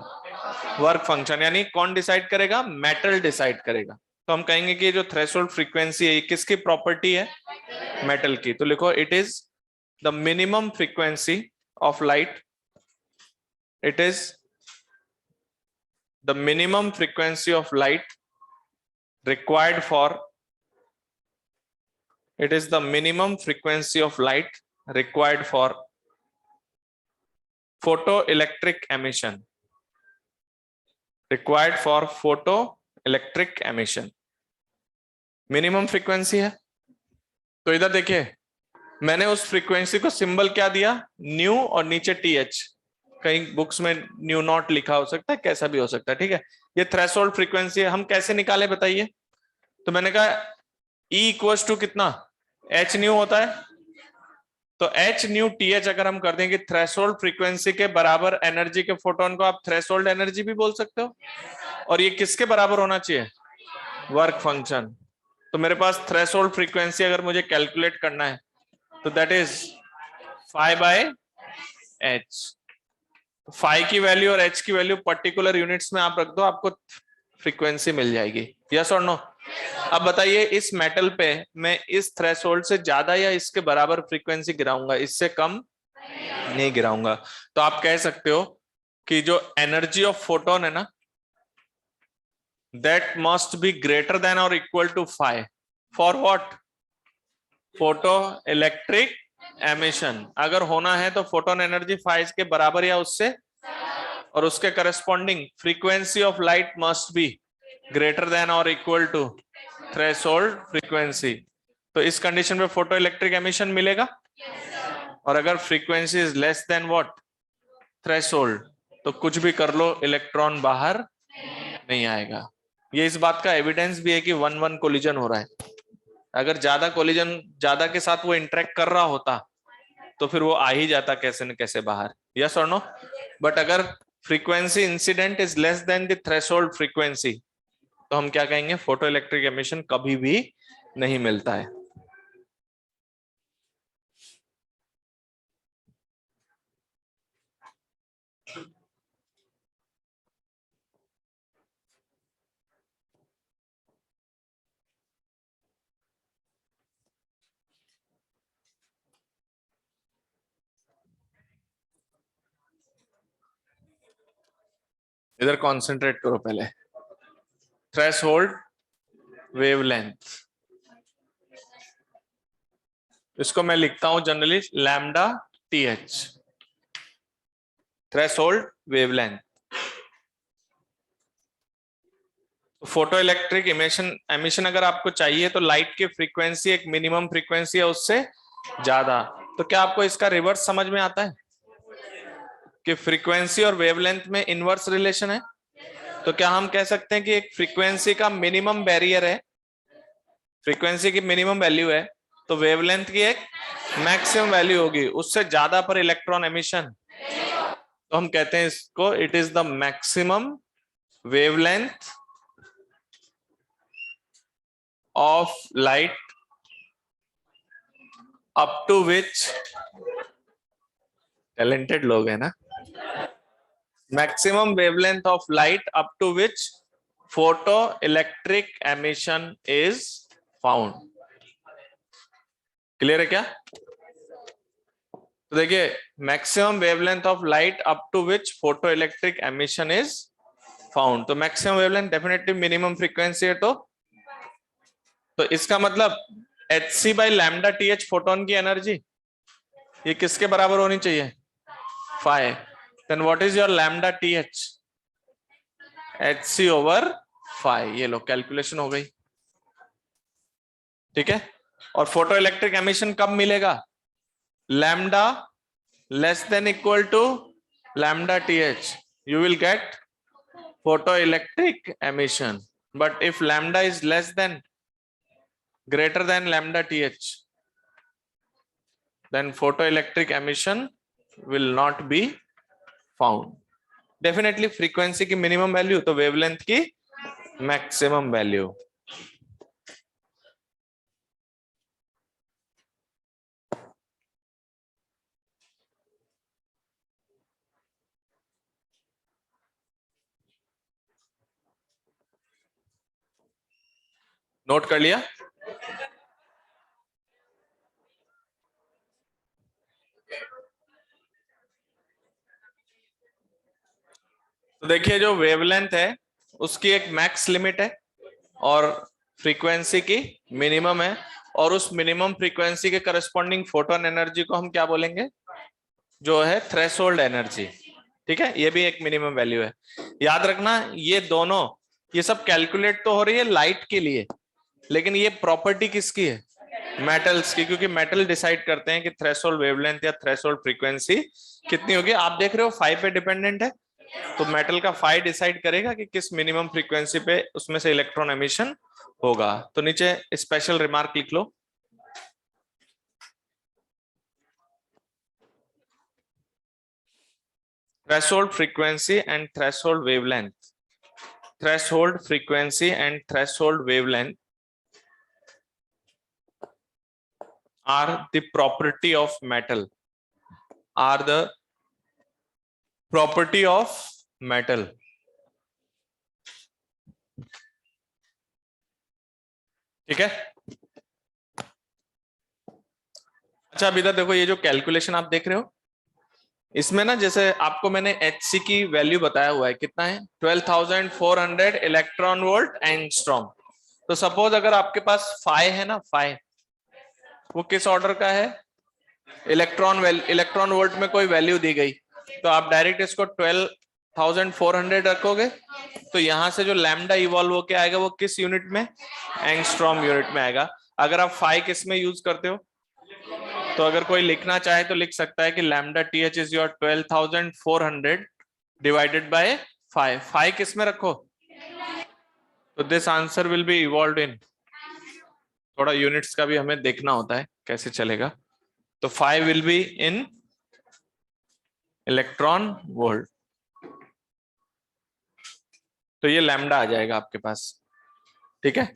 Work function. यानी कौन डिसाइड करेगा? मेटल डिसाइड करेगा। तो हम कहेंगे कि जो थ्रेशोल्ड फ्रीक्वेंसी है ये किसकी प्रॉपर्टी है? मेटल की। तो लिखो it is the minimum frequency of light, it is the minimum frequency of light required for it is the minimum frequency of light required for photoelectric emission, required for photoelectric emission। Minimum frequency है। तो इधर देखिए, मैंने उस frequency को symbol क्या दिया? New, और नीचे टीएच। कहीं बुक्स में न्यू नॉट लिखा हो सकता है, कैसा भी हो सकता है, ठीक है। ये थ्रेशोल्ड फ्रीक्वेंसी है, हम कैसे निकाले बताइए? तो मैंने कहा E इक्वल्स टू कितना, एच न्यू होता है। तो एच न्यू टी एच अगर हम कर देंगे थ्रेशोल्ड फ्रीक्वेंसी के बराबर एनर्जी के फोटोन को आप थ्रेशोल्ड एनर्जी भी बोल सकते हो। और ये किसके बराबर होना चाहिए? Work function. तो मेरे पास थ्रेशोल्ड फ्रीक्वेंसी अगर मुझे कैलकुलेट करना है तो that is phi by h. Phi की वैल्यू और एच की वैल्यू पर्टिकुलर यूनिट्स में आप रख दो, आपको फ्रीक्वेंसी मिल जाएगी। यस और नो? अब बताइए इस मेटल पे मैं इस थ्रेशोल्ड से ज्यादा या इसके बराबर फ्रीक्वेंसी गिराऊंगा, इससे कम नहीं गिराऊंगा। तो आप कह सकते हो कि जो एनर्जी ऑफ फोटोन है ना, that must be greater than और equal to phi for what? Photo electric emission. अगर होना है तो फोटोन एनर्जी फाई के बराबर या उससे, और उसके corresponding frequency of light must be greater than और इक्वल टू थ्रेशोल्ड फ्रीक्वेंसी। तो इस कंडीशन में फोटो इलेक्ट्रिक एमिशन मिलेगा। और अगर frequency is less then what? Threshold, तो कुछ भी कर लो इलेक्ट्रॉन बाहर नहीं आएगा। ये इस बात का एविडेंस भी है कि 1-1 कोलिजन हो रहा है। अगर ज्यादा कोलिजन, ज्यादा के साथ वो इंटरेक्ट कर रहा होता तो फिर वो आ ही जाता कैसे न कैसे बाहर। यस और नो? बट अगर frequency incident is less then the threshold frequency तो हम क्या कहेंगे? फोटो इलेक्ट्रिक एमिशन कभी भी नहीं मिलता है। इधर कॉन्सेंट्रेट करो पहले। थ्रेशोल्ड वेवलेंथ, इसको मैं लिखता हूं generally lambda T H, threshold wavelength. Photo electric emission अगर आपको चाहिए तो लाइट की फ्रीक्वेंसी एक मिनिमम फ्रीक्वेंसी है उससे ज्यादा। तो क्या आपको इसका रिवर्स समझ में आता है कि फ्रीक्वेंसी और वेवलेंथ में इनवर्स रिलेशन है? तो क्या हम कह सकते हैं कि एक फ्रीक्वेंसी का मिनिमम बैरियर है, फ्रीक्वेंसी की मिनिमम वैल्यू है, तो वेवलेंथ की एक मैक्सिमम वैल्यू होगी, उससे ज्यादा पर इलेक्ट्रॉन एमिशन, तो हम कहते हैं इसको it is the maximum wavelength of light up to which, talented लोग हैं ना, maximum wavelength of light up to which photo electric emission is found. Clear है क्या? तो देखिए maximum wavelength of light up to which photo electric emission is found, तो maximum wavelength definitely minimum frequency है। तो इसका मतलब H C by lambda T H photon की एनर्जी ये किसके बराबर होनी चाहिए? Phi. Then what is your lambda T h? H c over phi. ये लो कैलकुलेशन हो गई। ठीक है। और फोटो इलेक्ट्रिक एमिशन कब मिलेगा? Lambda less than equal to lambda T h, you will get photo electric emission. But if lambda is less than greater than lambda th, then photoelectric emission will not be found. Definitely frequency की minimum value तो wavelength की maximum value। Note कर लिया? तो देखिए जो wavelength है उसकी एक मैक्स लिमिट है और फ्रीक्वेंसी की मिनिमम है, और उस मिनिमम फ्रीक्वेंसी के करस्पॉन्डिंग फोटोन एनर्जी को हम क्या बोलेंगे? जो है थ्रेशोल्ड एनर्जी। ठीक है, ये भी एक मिनिमम वैल्यू है। याद रखना ये दोनों, ये सब कैलकुलेट तो हो रही है लाइट के लिए, लेकिन ये प्रॉपर्टी किसकी है? मेटल्स की, क्योंकि मेटल डिसाइड करते हैं कि थ्रेशोल्ड वेवलेंथ या थ्रेशोल्ड फ्रीक्वेंसी कितनी होगी। आप देख रहे हो 5 पे डिपेंडेंट है, तो मेटल का फाई डिसाइड करेगा कि किस मिनिमम फ्रीक्वेंसी पे उसमें से इलेक्ट्रॉन एमिशन होगा। तो नीचे स्पेशल रिमार्क लिख लो, threshold frequency and threshold wavelength. Threshold frequency and threshold wavelength are the property of metal. Are the property of metal. ठीक है। अच्छा अब इधर देखो, ये जो कैलकुलेशन आप देख रहे हो, इसमें ना जैसे आपको मैंने Hc की वैल्यू बताया हुआ है, कितना है 12,400 इलेक्ट्रॉन वोल्ट एंगस्ट्रॉम। तो सपोज अगर आपके पास फाई है ना, फाई वो किस ऑर्डर का है, इलेक्ट्रॉन वोल्ट में कोई वैल्यू दी गई, तो आप डायरेक्ट इसको 12,400 रखोगे, तो यहां से जो लैम्डा इवॉल्व होके आएगा वो किस यूनिट में, एंगस्ट्रॉम यूनिट में आएगा। अगर आप फाई किस में यूज करते हो, तो अगर कोई लिखना चाहे तो लिख सकता है कि lambda TH is your 12,400 divided by 5। 5 किस में रखो, तो this answer will be evolve in, थोड़ा यूनिट्स का भी हमें देखना होता है कैसे चलेगा, तो 5 will be in electron volt. तो ये लैम्डा आ जाएगा आपके पास, ठीक है।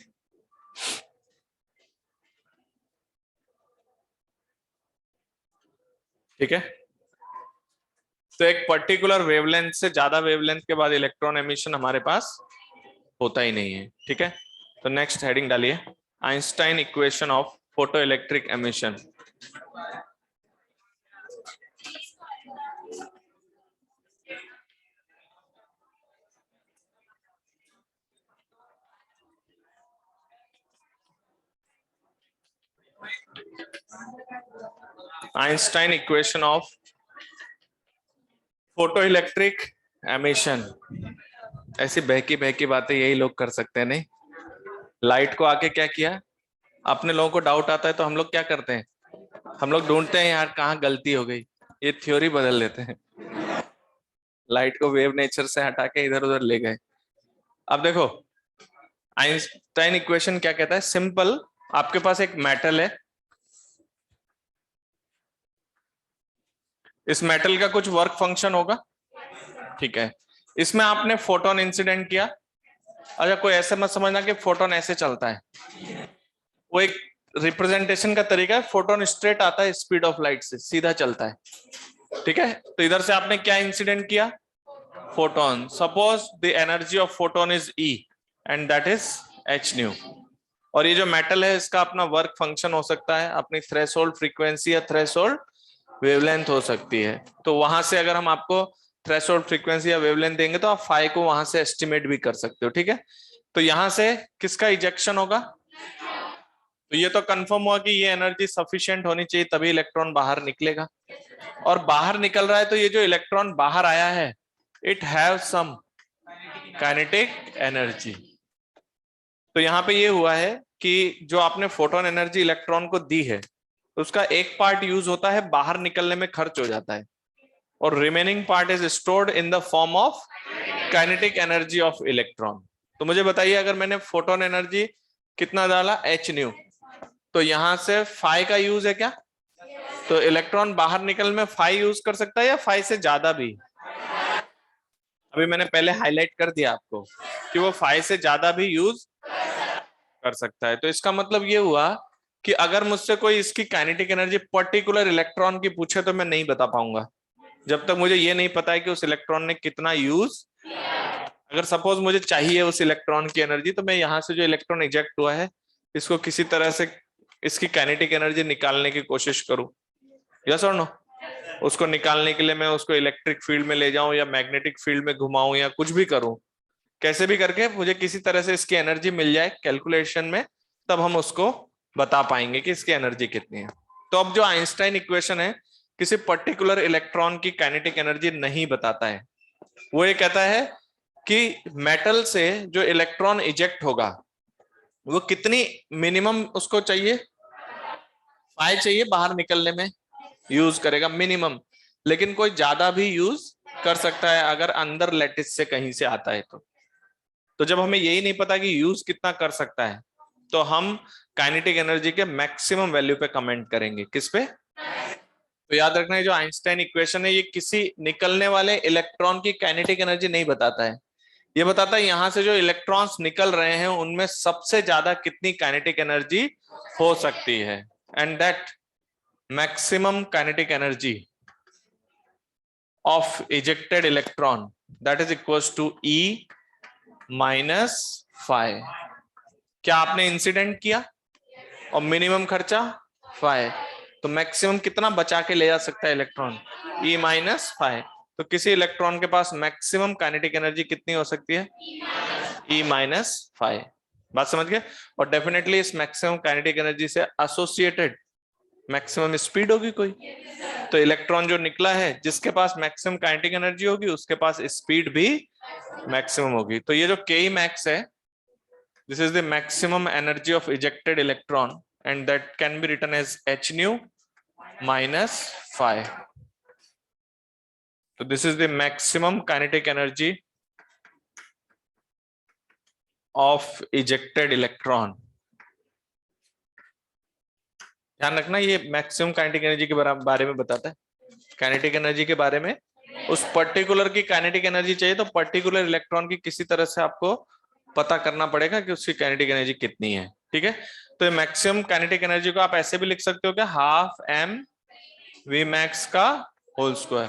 ठीक है, तो एक पर्टिकुलर वेवलेंथ से ज्यादा वेवलेंथ के बाद इलेक्ट्रॉन एमिशन हमारे पास होता ही नहीं है, ठीक है। तो नेक्स्ट हेडिंग डालिए, Einstein equation of photo electric emission. Einstein equation of photo electric emission. ऐसी बहकी बहकी बातें यही लोग कर सकते हैं, नहीं। लाइट को आके क्या किया, अपने लोगों को डाउट आता है तो हम लोग क्या करते हैं, हम लोग ढूंढते हैं यार कहाँ गलती हो गई, ये थ्योरी बदल लेते हैं, लाइट को वेव नेचर से हटा के इधर उधर ले गए। अब देखो आइंस्टाइन इक्वेशन क्या कहता है, सिंपल, आपके पास एक मेटल है, इस मेटल का कुछ वर्क फंक्शन होगा, ठीक है। इसमें आपने फोटोन इंसिडेंट किया। अच्छा कोई ऐसे मत समझना कि फोटोन ऐसे चलता है, वो एक रिप्रेजेंटेशन का तरीका है, फोटोन स्ट्रेट आता है स्पीड ऑफ लाइट से, सीधा चलता है, ठीक है। तो इधर से आपने क्या इंसिडेंट किया, photon. Suppose the energy of photon is E and that is h new. और ये जो मेटल है इसका अपना वर्क फंक्शन हो सकता है, अपनी थ्रेशोल्ड फ्रीक्वेंसी या थ्रेशोल्ड वेवलेंथ हो सकती है। तो वहां से अगर हम आपको थ्रेशोल्ड फ्रीक्वेंसी या वेवलेंथ देंगे तो आप फाई को वहां से एस्टिमेट भी कर सकते हो, ठीक है। तो यहां से किसका इजेक्शन होगा, तो ये तो कंफर्म हुआ कि ये एनर्जी सफिशिएंट होनी चाहिए तभी इलेक्ट्रॉन बाहर निकलेगा। और बाहर निकल रहा है तो ये जो इलेक्ट्रॉन बाहर आया है it have some kinetic energy. तो यहाँ पे ये हुआ है कि जो आपने फोटोन एनर्जी इलेक्ट्रॉन को दी है उसका एक पार्ट यूज होता है, बाहर निकलने में खर्च हो जाता है, और remaining part is stored in the form of kinetic energy of electron. तो मुझे बताइए अगर मैंने फोटोन एनर्जी कितना डाला, h न्यू, तो यहां से फाई का यूज है क्या, तो इलेक्ट्रॉन बाहर निकलने में फाई यूज कर सकता है या फाई से ज्यादा भी, अभी मैंने पहले हाईलाइट कर दिया आपको कि वो फाई से ज्यादा भी यूज कर सकता है। तो इसका मतलब ये हुआ कि अगर मुझसे कोई इसकी काइनेटिक एनर्जी पर्टिकुलर इलेक्ट्रॉन की पूछे तो मैं नहीं बता पाऊंगा जब तक मुझे ये नहीं पता है कि उस इलेक्ट्रॉन ने कितना यूज। अगर सपोज मुझे चाहिए उस इलेक्ट्रॉन की एनर्जी तो मैं यहाँ से जो इलेक्ट्रॉन इजेक्ट हुआ है इसको किसी तरह से इसकी काइनेटिक एनर्जी निकालने की कोशिश करूं, यस और नो। उसको निकालने के लिए मैं उसको इलेक्ट्रिक फील्ड में ले जाऊं या मैग्नेटिक फील्ड में घुमाऊं या कुछ भी करूं, कैसे भी करके मुझे किसी तरह से इसकी एनर्जी मिल जाए कैलकुलेशन में, तब हम उसको बता पाएंगे कि इसकी एनर्जी कितनी है। तो अब जो आइंस्टाइन इक्वेशन है किसी पर्टिकुलर इलेक्ट्रॉन की काइनेटिक एनर्जी नहीं बताता है, वो ये कहता है कि मेटल से जो इलेक्ट्रॉन इजेक्ट होगा वो कितनी मिनिमम उसको चाहिए, फाई चाहिए बाहर निकलने में यूज करेगा मिनिमम, लेकिन कोई ज्यादा भी यूज कर सकता है अगर अंदर लैटिस से कहीं से आता है तो जब हमें यही नहीं पता कि यूज कितना कर सकता है तो हम काइनेटिक एनर्जी के मैक्सिमम वैल्यू पे कमेंट करेंगे। किस पे? तो याद रखना है जो आइंस्टाइन इक्वेशन है ये किसी निकलने वाले इलेक्ट्रॉन की काइनेटिक एनर्जी नहीं बताता है, ये बताता है यहां से जो इलेक्ट्रॉन्स निकल रहे हैं उनमें सबसे ज्यादा कितनी काइनेटिक एनर्जी हो सकती है। And that maximum kinetic energy of ejected electron that is equals to E minus phi. क्या आपने इंसिडेंट किया और मिनिमम खर्चा 5, तो मैक्सिमम कितना बचा के ले जा सकता है इलेक्ट्रॉन? E minus 5। तो किसी इलेक्ट्रॉन के पास मैक्सिमम काइनेटिक एनर्जी कितनी हो सकती है? E minus 5। बात समझ गए? और डेफिनेटली इस मैक्सिमम काइनेटिक एनर्जी से एसोसिएटेड मैक्सिमम स्पीड होगी कोई। तो इलेक्ट्रॉन जो निकला है जिसके पास मैक्सिमम काइनेटिक एनर्जी होगी उसके पास स्पीड भी मैक्सिमम होगी। तो ये जो Ke max है, this is the maximum energy of ejected electron and that can be written as h nu minus 5. So this is the maximum kinetic energy of ejected electron. ध्यान रखना ये maximum kinetic energy के बारे में बताता है। Kinetic energy के बारे में उस पर्टिकुलर की काइनेटिक एनर्जी चाहिए तो पर्टिकुलर इलेक्ट्रॉन की किसी तरह से आपको पता करना पड़ेगा कि उसकी काइनेटिक एनर्जी कितनी है। ठीक है, तो मैक्सिमम काइनेटिक एनर्जी को आप ऐसे भी लिख सकते हो क्या? हाफ m v max का होल स्क्वायर,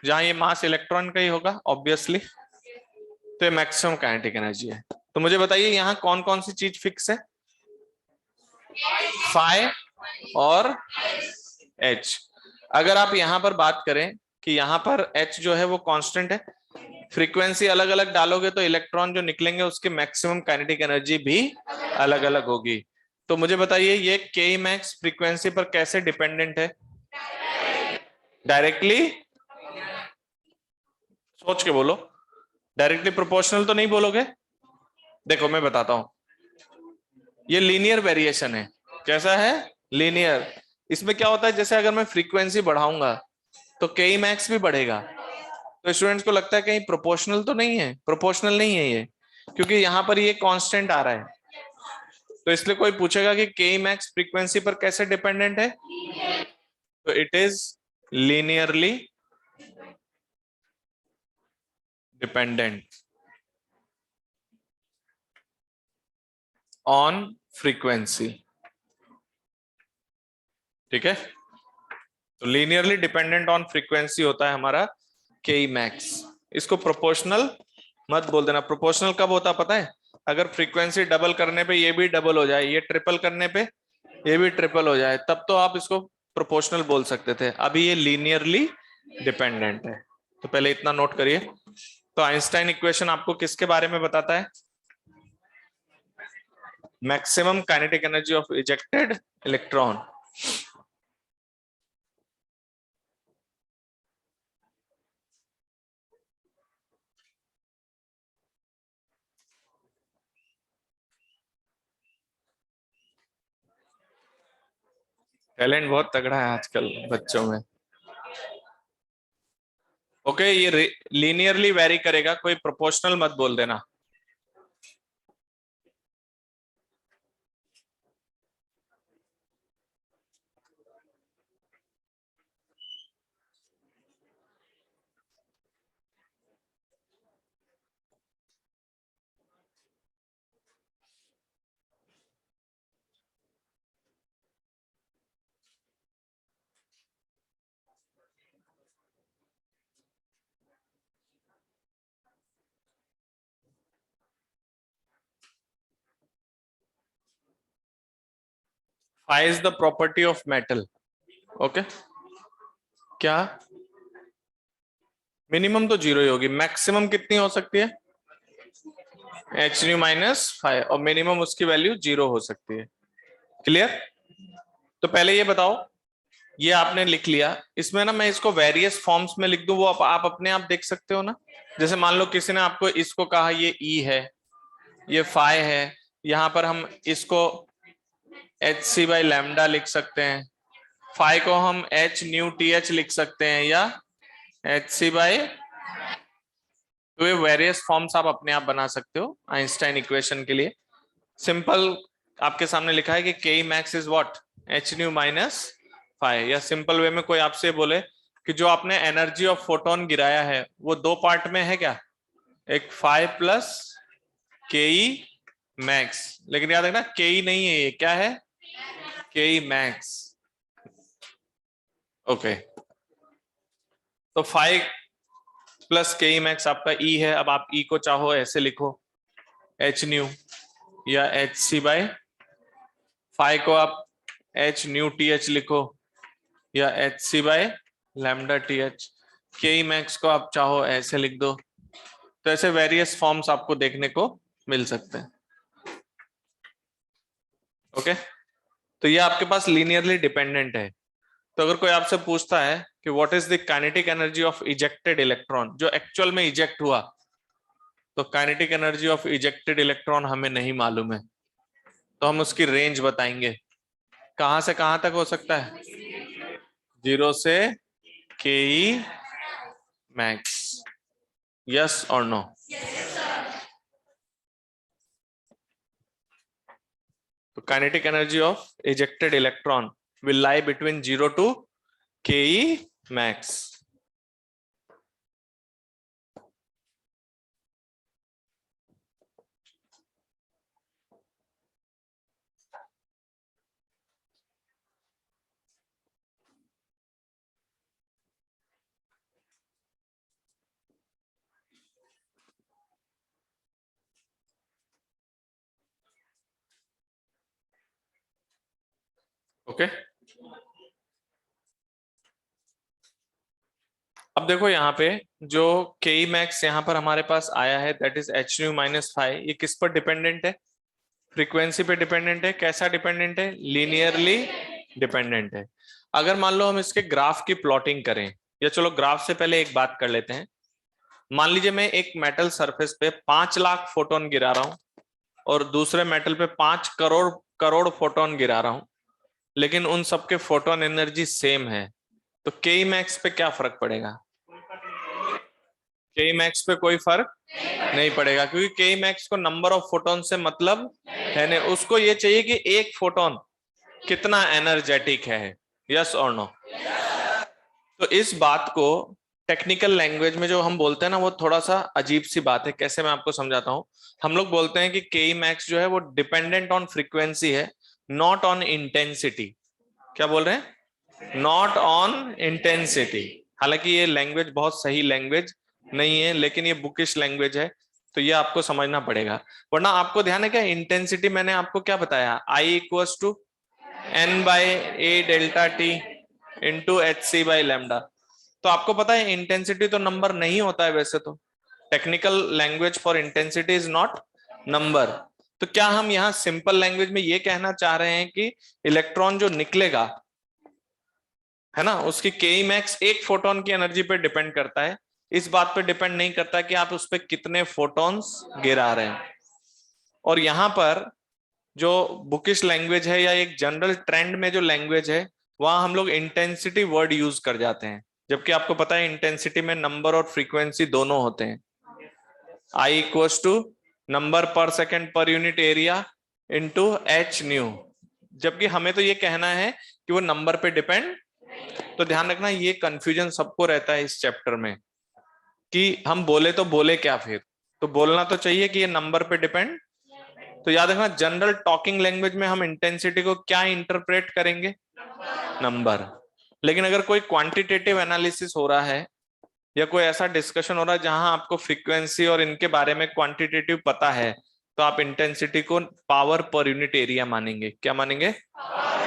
जहां ये मास इलेक्ट्रॉन का ही होगा ऑब्वियसली। तो ये मैक्सिमम काइनेटिक एनर्जी है। तो मुझे बताइए यहाँ कौन कौन सी चीज फिक्स है? फाई और h। अगर आप यहां पर बात करें कि यहाँ पर h जो है वो कांस्टेंट है, फ्रीक्वेंसी अलग अलग डालोगे तो इलेक्ट्रॉन जो निकलेंगे उसकी मैक्सिमम काइनेटिक एनर्जी भी अलग अलग होगी। तो मुझे बताइए ये Ke max फ्रीक्वेंसी पर कैसे डिपेंडेंट है? डायरेक्टली, सोच के बोलो, डायरेक्टली प्रोपोर्शनल तो नहीं बोलोगे। देखो मैं बताता हूं, ये लीनियर वेरिएशन है। कैसा है? लीनियर। इसमें क्या होता है, जैसे अगर मैं फ्रीक्वेंसी बढ़ाऊंगा तो Ke max भी बढ़ेगा। तो स्टूडेंट्स को लगता है कहीं प्रोपोर्शनल तो नहीं है, प्रोपोर्शनल नहीं है ये, क्योंकि यहां पर ये कांस्टेंट आ रहा है। तो इसलिए कोई पूछेगा कि Ke max फ्रीक्वेंसी पर कैसे डिपेंडेंट है, तो it is linearly dependent on frequency. ठीक है, तो लीनियरली डिपेंडेंट ऑन फ्रीक्वेंसी होता है हमारा Ke max। इसको प्रोपोर्शनल मत बोल देना। प्रोपोर्शनल कब होता पता है? अगर फ्रीक्वेंसी डबल करने पे ये भी डबल हो जाए, ये ट्रिपल करने पे ये भी ट्रिपल हो जाए, तब तो आप इसको प्रोपोर्शनल बोल सकते थे। अभी ये लीनियरली डिपेंडेंट है। तो पहले इतना नोट करिए। तो आइंस्टाइन इक्वेशन आपको किसके बारे में बताता है? Maximum kinetic energy of ejected electron. Talent बहुत तगड़ा है आजकल बच्चों में। ओके, ये लीनियरली वेरी करेगा, कोई प्रोपोर्शनल मत बोल देना। Phi is the property of metal. Okay, क्या मिनिमम तो जीरो ही होगी, मैक्सिमम कितनी हो सकती है? h nu माइनस 5, और मिनिमम उसकी वैल्यू जीरो हो सकती है। क्लियर? तो पहले ये बताओ, ये आपने लिख लिया, इसमें ना मैं इसको वेरियस फॉर्म्स में लिख दूं, वो आप अपने आप देख सकते हो ना। जैसे मान लो किसी ने आपको इसको कहा ये E है, ये फाई है, यहां पर हम इसको hc बाई लैम्डा लिख सकते हैं, फाई को हम h न्यू th लिख सकते हैं, या hc बाई तो ये वेरियस फॉर्म्स आप अपने आप बना सकते हो आइंस्टाइन इक्वेशन के लिए। सिंपल आपके सामने लिखा है कि के max is what, H nu minus five. या सिंपल वे में कोई आपसे बोले कि जो आपने एनर्जी ऑफ फोटोन गिराया है वो दो पार्ट में है क्या, एक फाइव प्लस के मैक्स, लेकिन याद रखना के नहीं है, ये क्या है, के मैक्स। ओके, तो फाइव प्लस के मैक्स आपका ई है। अब आप ई को चाहो ऐसे लिखो, एच न्यू या एच सी बाय फाइव को आप एच न्यू टी एच लिखो या h C by lambda T h. K max को आप चाहो ऐसे लिख दो। तो ऐसे वेरियस फॉर्म्स आपको देखने को मिल सकते हैं। ओके, तो ये आपके पास लीनियरली डिपेंडेंट है। तो अगर कोई आपसे पूछता है कि what is the kinetic energy of ejected electron, जो एक्चुअल में इजेक्ट हुआ, तो kinetic energy of ejected electron हमें नहीं मालूम है, तो हम उसकी रेंज बताएंगे। कहां से कहां तक हो सकता है, 0 से के मैक्स। यस और नो? तो kinetic energy of ejected electron will lie between 0 to ke max. Okay, अब देखो यहाँ पे जो के मैक्स यहाँ पर हमारे पास आया है, that is h nu minus five. ये किस पर डिपेंडेंट है, फ्रीक्वेंसी पे डिपेंडेंट है। कैसा डिपेंडेंट है, लीनियरली डिपेंडेंट है। अगर मान लो हम इसके ग्राफ की प्लॉटिंग करें, या चलो ग्राफ से पहले एक बात कर लेते हैं। मान लीजिए मैं एक मेटल सरफेस पे 5 लाख फोटोन गिरा रहा हूं और दूसरे मेटल पे 5 करोड़ करोड़ फोटोन गिरा रहा हूं, लेकिन उन सबके फोटोन एनर्जी सेम है, तो के मैक्स पे क्या फर्क पड़ेगा? के मैक्स पे कोई फर्क नहीं पड़ेगा, क्योंकि के मैक्स को नंबर ऑफ फोटोन से मतलब है नहीं, उसको ये चाहिए कि एक फोटोन कितना एनर्जेटिक है। यस और नो? तो इस बात को टेक्निकल लैंग्वेज में जो हम बोलते हैं ना, वो थोड़ा सा अजीब सी बात है। कैसे, मैं आपको समझाता हूं। हम लोग बोलते हैं कि के मैक्स जो है वो डिपेंडेंट ऑन फ्रीक्वेंसी है, नॉट ऑन इंटेंसिटी। क्या बोल रहे हैं? Not on intensity. हालांकि ये लैंग्वेज बहुत सही लैंग्वेज नहीं है, लेकिन ये बुकिश लैंग्वेज है, तो ये आपको समझना पड़ेगा। वरना आपको ध्यान है क्या, इंटेंसिटी मैंने आपको क्या बताया, I equals to N by A delta T into H C by lambda. तो आपको पता है इंटेंसिटी तो नंबर नहीं होता है वैसे तो, technical language for intensity is not number. तो क्या हम यहाँ सिंपल लैंग्वेज में ये कहना चाह रहे हैं कि इलेक्ट्रॉन जो निकलेगा है ना, उसकी के मैक्स एक फोटोन की एनर्जी पे डिपेंड करता है, इस बात पे डिपेंड नहीं करता कि आप उस पर कितने फोटॉन्स गिरा रहे हैं। और यहाँ पर जो बुकिश लैंग्वेज है या एक जनरल ट्रेंड में जो लैंग्वेज है, वहां हम लोग इंटेंसिटी वर्ड यूज कर जाते हैं, जबकि आपको पता है इंटेंसिटी में नंबर और फ्रीक्वेंसी दोनों होते हैं। आई equals to number per second पर unit area into H new. जबकि हमें तो ये कहना है कि वो नंबर पे डिपेंड। तो ध्यान रखना, ये कंफ्यूजन सबको रहता है इस चैप्टर में कि हम बोले तो बोले क्या फिर। तो बोलना तो चाहिए कि ये नंबर पे डिपेंड। तो याद रखना, जनरल टॉकिंग लैंग्वेज में हम इंटेंसिटी को क्या इंटरप्रेट करेंगे, नंबर। लेकिन अगर कोई क्वांटिटेटिव एनालिसिस हो रहा है या कोई ऐसा डिस्कशन हो रहा है जहां आपको फ्रीक्वेंसी और इनके बारे में क्वांटिटेटिव पता है, तो आप इंटेंसिटी को पावर पर यूनिट एरिया मानेंगे। क्या मानेंगे?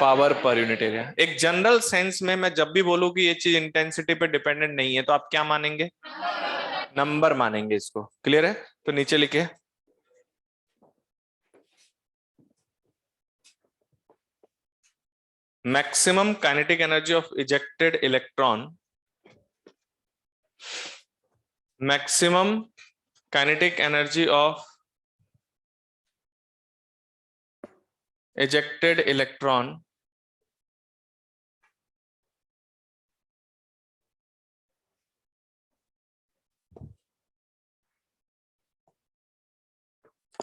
Power per unit area. एक जनरल सेंस में मैं जब भी बोलूं कि ये चीज इंटेंसिटी पे डिपेंडेंट नहीं है, तो आप क्या मानेंगे? नंबर मानेंगे इसको। क्लियर है? तो नीचे लिखिए, maximum kinetic energy of ejected electron, maximum kinetic energy of ejected electron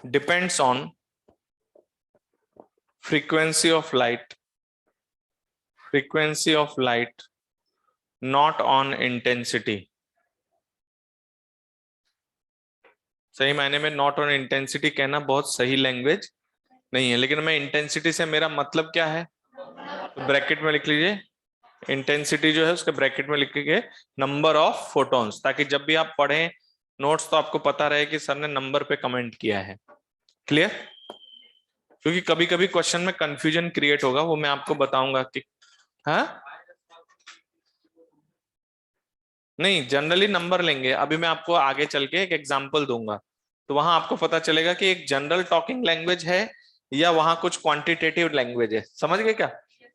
depends on frequency of light not on intensity। सही मायने में नॉट ऑन इंटेंसिटी कहना बहुत सही लैंग्वेज नहीं है, लेकिन मैं इंटेंसिटी से मेरा मतलब क्या है तो ब्रैकेट में लिख लीजिए, इंटेंसिटी जो है उसके ब्रैकेट में लिखिए नंबर ऑफ फोटॉन्स, ताकि जब भी आप पढ़ें नोट्स तो आपको पता रहे कि सर ने नंबर पे कमेंट किया है। क्लियर? क्योंकि कभी कभी क्वेश्चन में कंफ्यूजन क्रिएट होगा, वो मैं आपको बताऊंगा कि हाँ नहीं, जनरली नंबर लेंगे। अभी मैं आपको आगे चल के एक एग्जांपल दूंगा, तो वहां आपको पता चलेगा कि एक जनरल टॉकिंग लैंग्वेज है या वहां कुछ क्वांटिटेटिव लैंग्वेज है। समझ गए क्या?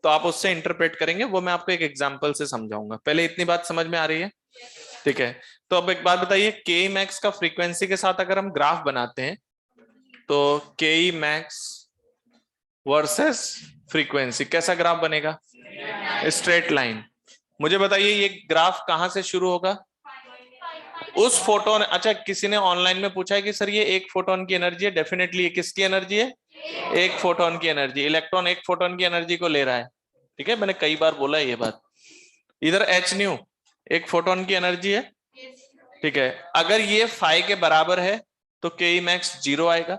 तो आप उससे इंटरप्रेट करेंगे, वो मैं आपको एक एग्जांपल से समझाऊंगा। पहले इतनी बात समझ में आ रही है? ठीक है। तो अब एक बात बताइए, के मैक्स का फ्रीक्वेंसी के साथ अगर हम ग्राफ बनाते हैं तो के मैक्स वर्सेस फ्रीक्वेंसी कैसा ग्राफ बनेगा? Straight line. मुझे बताइए ये ग्राफ कहां से शुरू होगा? उस फोटोन। अच्छा, किसी ने ऑनलाइन में पूछा है कि सर ये एक फोटोन की एनर्जी है। डेफिनेटली ये किसकी एनर्जी है? एक फोटोन की एनर्जी। इलेक्ट्रॉन एक फोटोन की एनर्जी को ले रहा है। ठीक है, मैंने कई बार बोला है ये बात। इधर एच न्यू एक फोटोन की एनर्जी है। ठीक है, अगर ये फाइव के बराबर है तो के मैक्स 0 आएगा,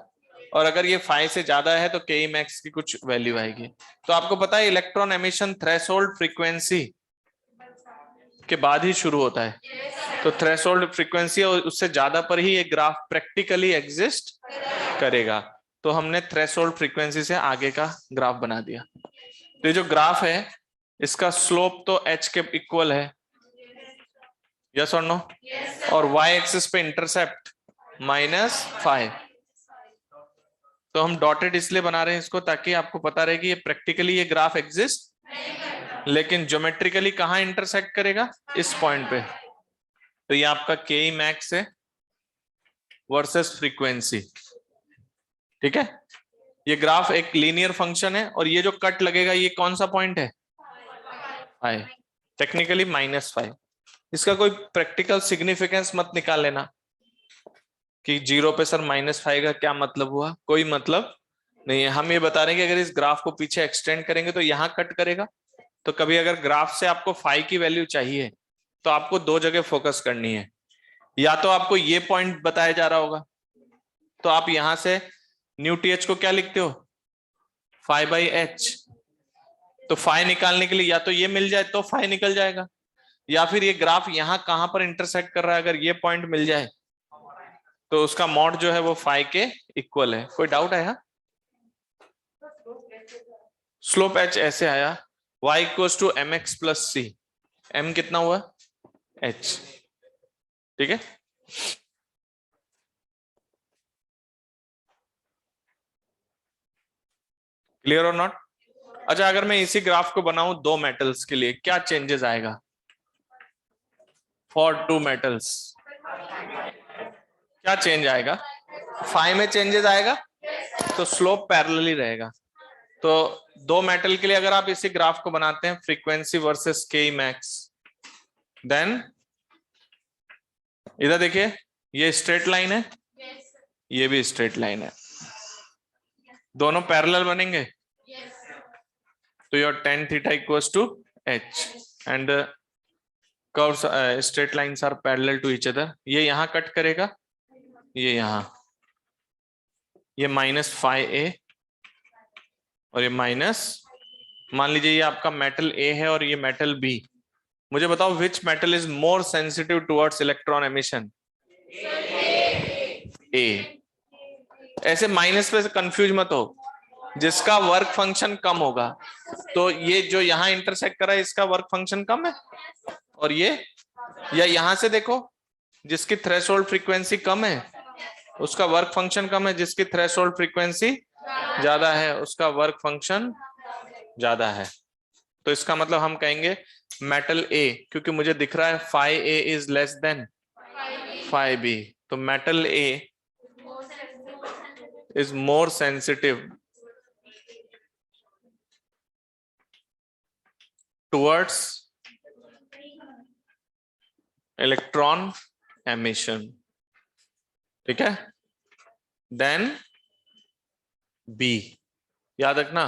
और अगर ये 5 से ज्यादा है तो के मैक्स की कुछ वैल्यू आएगी। तो आपको पता है इलेक्ट्रॉन एमिशन थ्रेशोल्ड फ्रीक्वेंसी के बाद ही शुरू होता है। तो थ्रेशोल्ड फ्रीक्वेंसी और उससे ज्यादा पर ही ये ग्राफ प्रैक्टिकली एग्जिस्ट करेगा। तो हमने थ्रेशोल्ड फ्रीक्वेंसी से आगे का ग्राफ बना दिया। तो ये जो ग्राफ है इसका स्लोप तो h के इक्वल है, यस और नो? और y एक्सिस पे इंटरसेप्ट -5। तो हम डॉटेड इसलिए बना रहे हैं इसको ताकि आपको पता रहे कि ये प्रैक्टिकली ये ग्राफ एग्जिस्ट, लेकिन ज्योमेट्रिकली कहां इंटरसेक्ट करेगा? इस पॉइंट पे। तो ये आपका के मैक्स है वर्सेस फ्रीक्वेंसी। ठीक है, ये ग्राफ एक लीनियर फंक्शन है, और ये जो कट लगेगा ये कौन सा पॉइंट है? Five, technically -5। इसका कोई प्रैक्टिकल सिग्निफिकेंस मत निकाल लेना कि 0 पे सर -5 का क्या मतलब हुआ। कोई मतलब नहीं है। हम ये बता रहे हैं कि अगर इस ग्राफ को पीछे एक्सटेंड करेंगे तो यहां कट करेगा। तो कभी अगर ग्राफ से आपको 5 की वैल्यू चाहिए तो आपको दो जगह फोकस करनी है। या तो आपको ये पॉइंट बताया जा रहा होगा, तो आप यहां से न्यू टी एच को क्या लिखते हो? 5/h। तो 5 निकालने के लिए या तो ये मिल जाए तो 5 निकल जाएगा, या फिर ये ग्राफ यहां कहां पर इंटरसेक्ट कर रहा है, अगर ये पॉइंट मिल जाए तो उसका मॉड जो है वो 5 के इक्वल है। कोई डाउट आया? स्लोप h ऐसे आया, y equals to mx plus c। m कितना हुआ? h। ठीक है, क्लियर और नॉट? अच्छा, अगर मैं इसी ग्राफ को बनाऊं दो मेटल्स के लिए, क्या चेंजेस आएगा? फॉर टू मेटल्स क्या चेंज आएगा? 5 में चेंजेस आएगा, तो स्लोप पैरेलली रहेगा। तो दो मेटल के लिए अगर आप इसी ग्राफ को बनाते हैं, frequency versus K max, then इधर देखिए ये स्ट्रेट लाइन है, ये भी स्ट्रेट लाइन है, दोनों पैरेलल बनेंगे। तो your tan theta equals to h and curves straight lines are parallel to each other. ये यहां कट करेगा, ये यहां, ये -5a और ये माइनस, मान लीजिए ये आपका मेटल A है और ये मेटल B। मुझे बताओ which metal is more sensitive towards electron emission? A। ऐसे माइनस पे से कंफ्यूज मत हो, जिसका वर्क फंक्शन कम होगा। तो ये जो यहां इंटरसेक्ट करा है इसका वर्क फंक्शन कम है, और ये, या यहां से देखो जिसकी थ्रेशोल्ड फ्रीक्वेंसी कम है उसका वर्क फंक्शन कम है, जिसकी थ्रेशोल्ड फ्रीक्वेंसी ज्यादा है उसका वर्क फंक्शन ज्यादा है। तो इसका मतलब हम कहेंगे मेटल A, क्योंकि मुझे दिख रहा है 5a is less then 5b, तो metal A is more sensitive towards electron emission. ठीक है, देन बी। याद रखना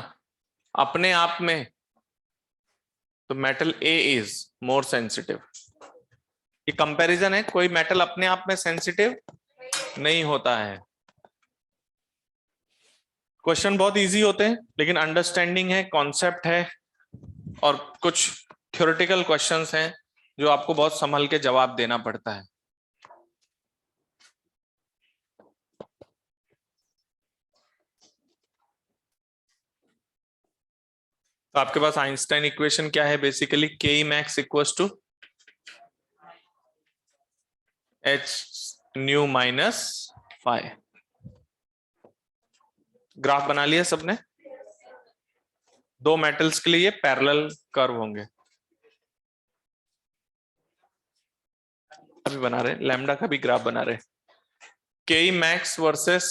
अपने आप में, तो metal A is more sensitive. ये कंपैरिजन है, कोई मेटल अपने आप में सेंसिटिव नहीं होता है। क्वेश्चन बहुत इजी होते हैं, लेकिन अंडरस्टैंडिंग है, कॉन्सेप्ट है, और कुछ थ्योरेटिकल क्वेश्चंस हैं जो आपको बहुत संभल के जवाब देना पड़ता है। तो आपके पास आइंस्टाइन इक्वेशन क्या है? Basically K max equals to H nu minus five. Graph बना लिया सबने? दो मेटल्स के लिए ये पैरेलल कर्व होंगे। अभी बना रहे, लैम्डा का भी ग्राफ बना रहे। K max versus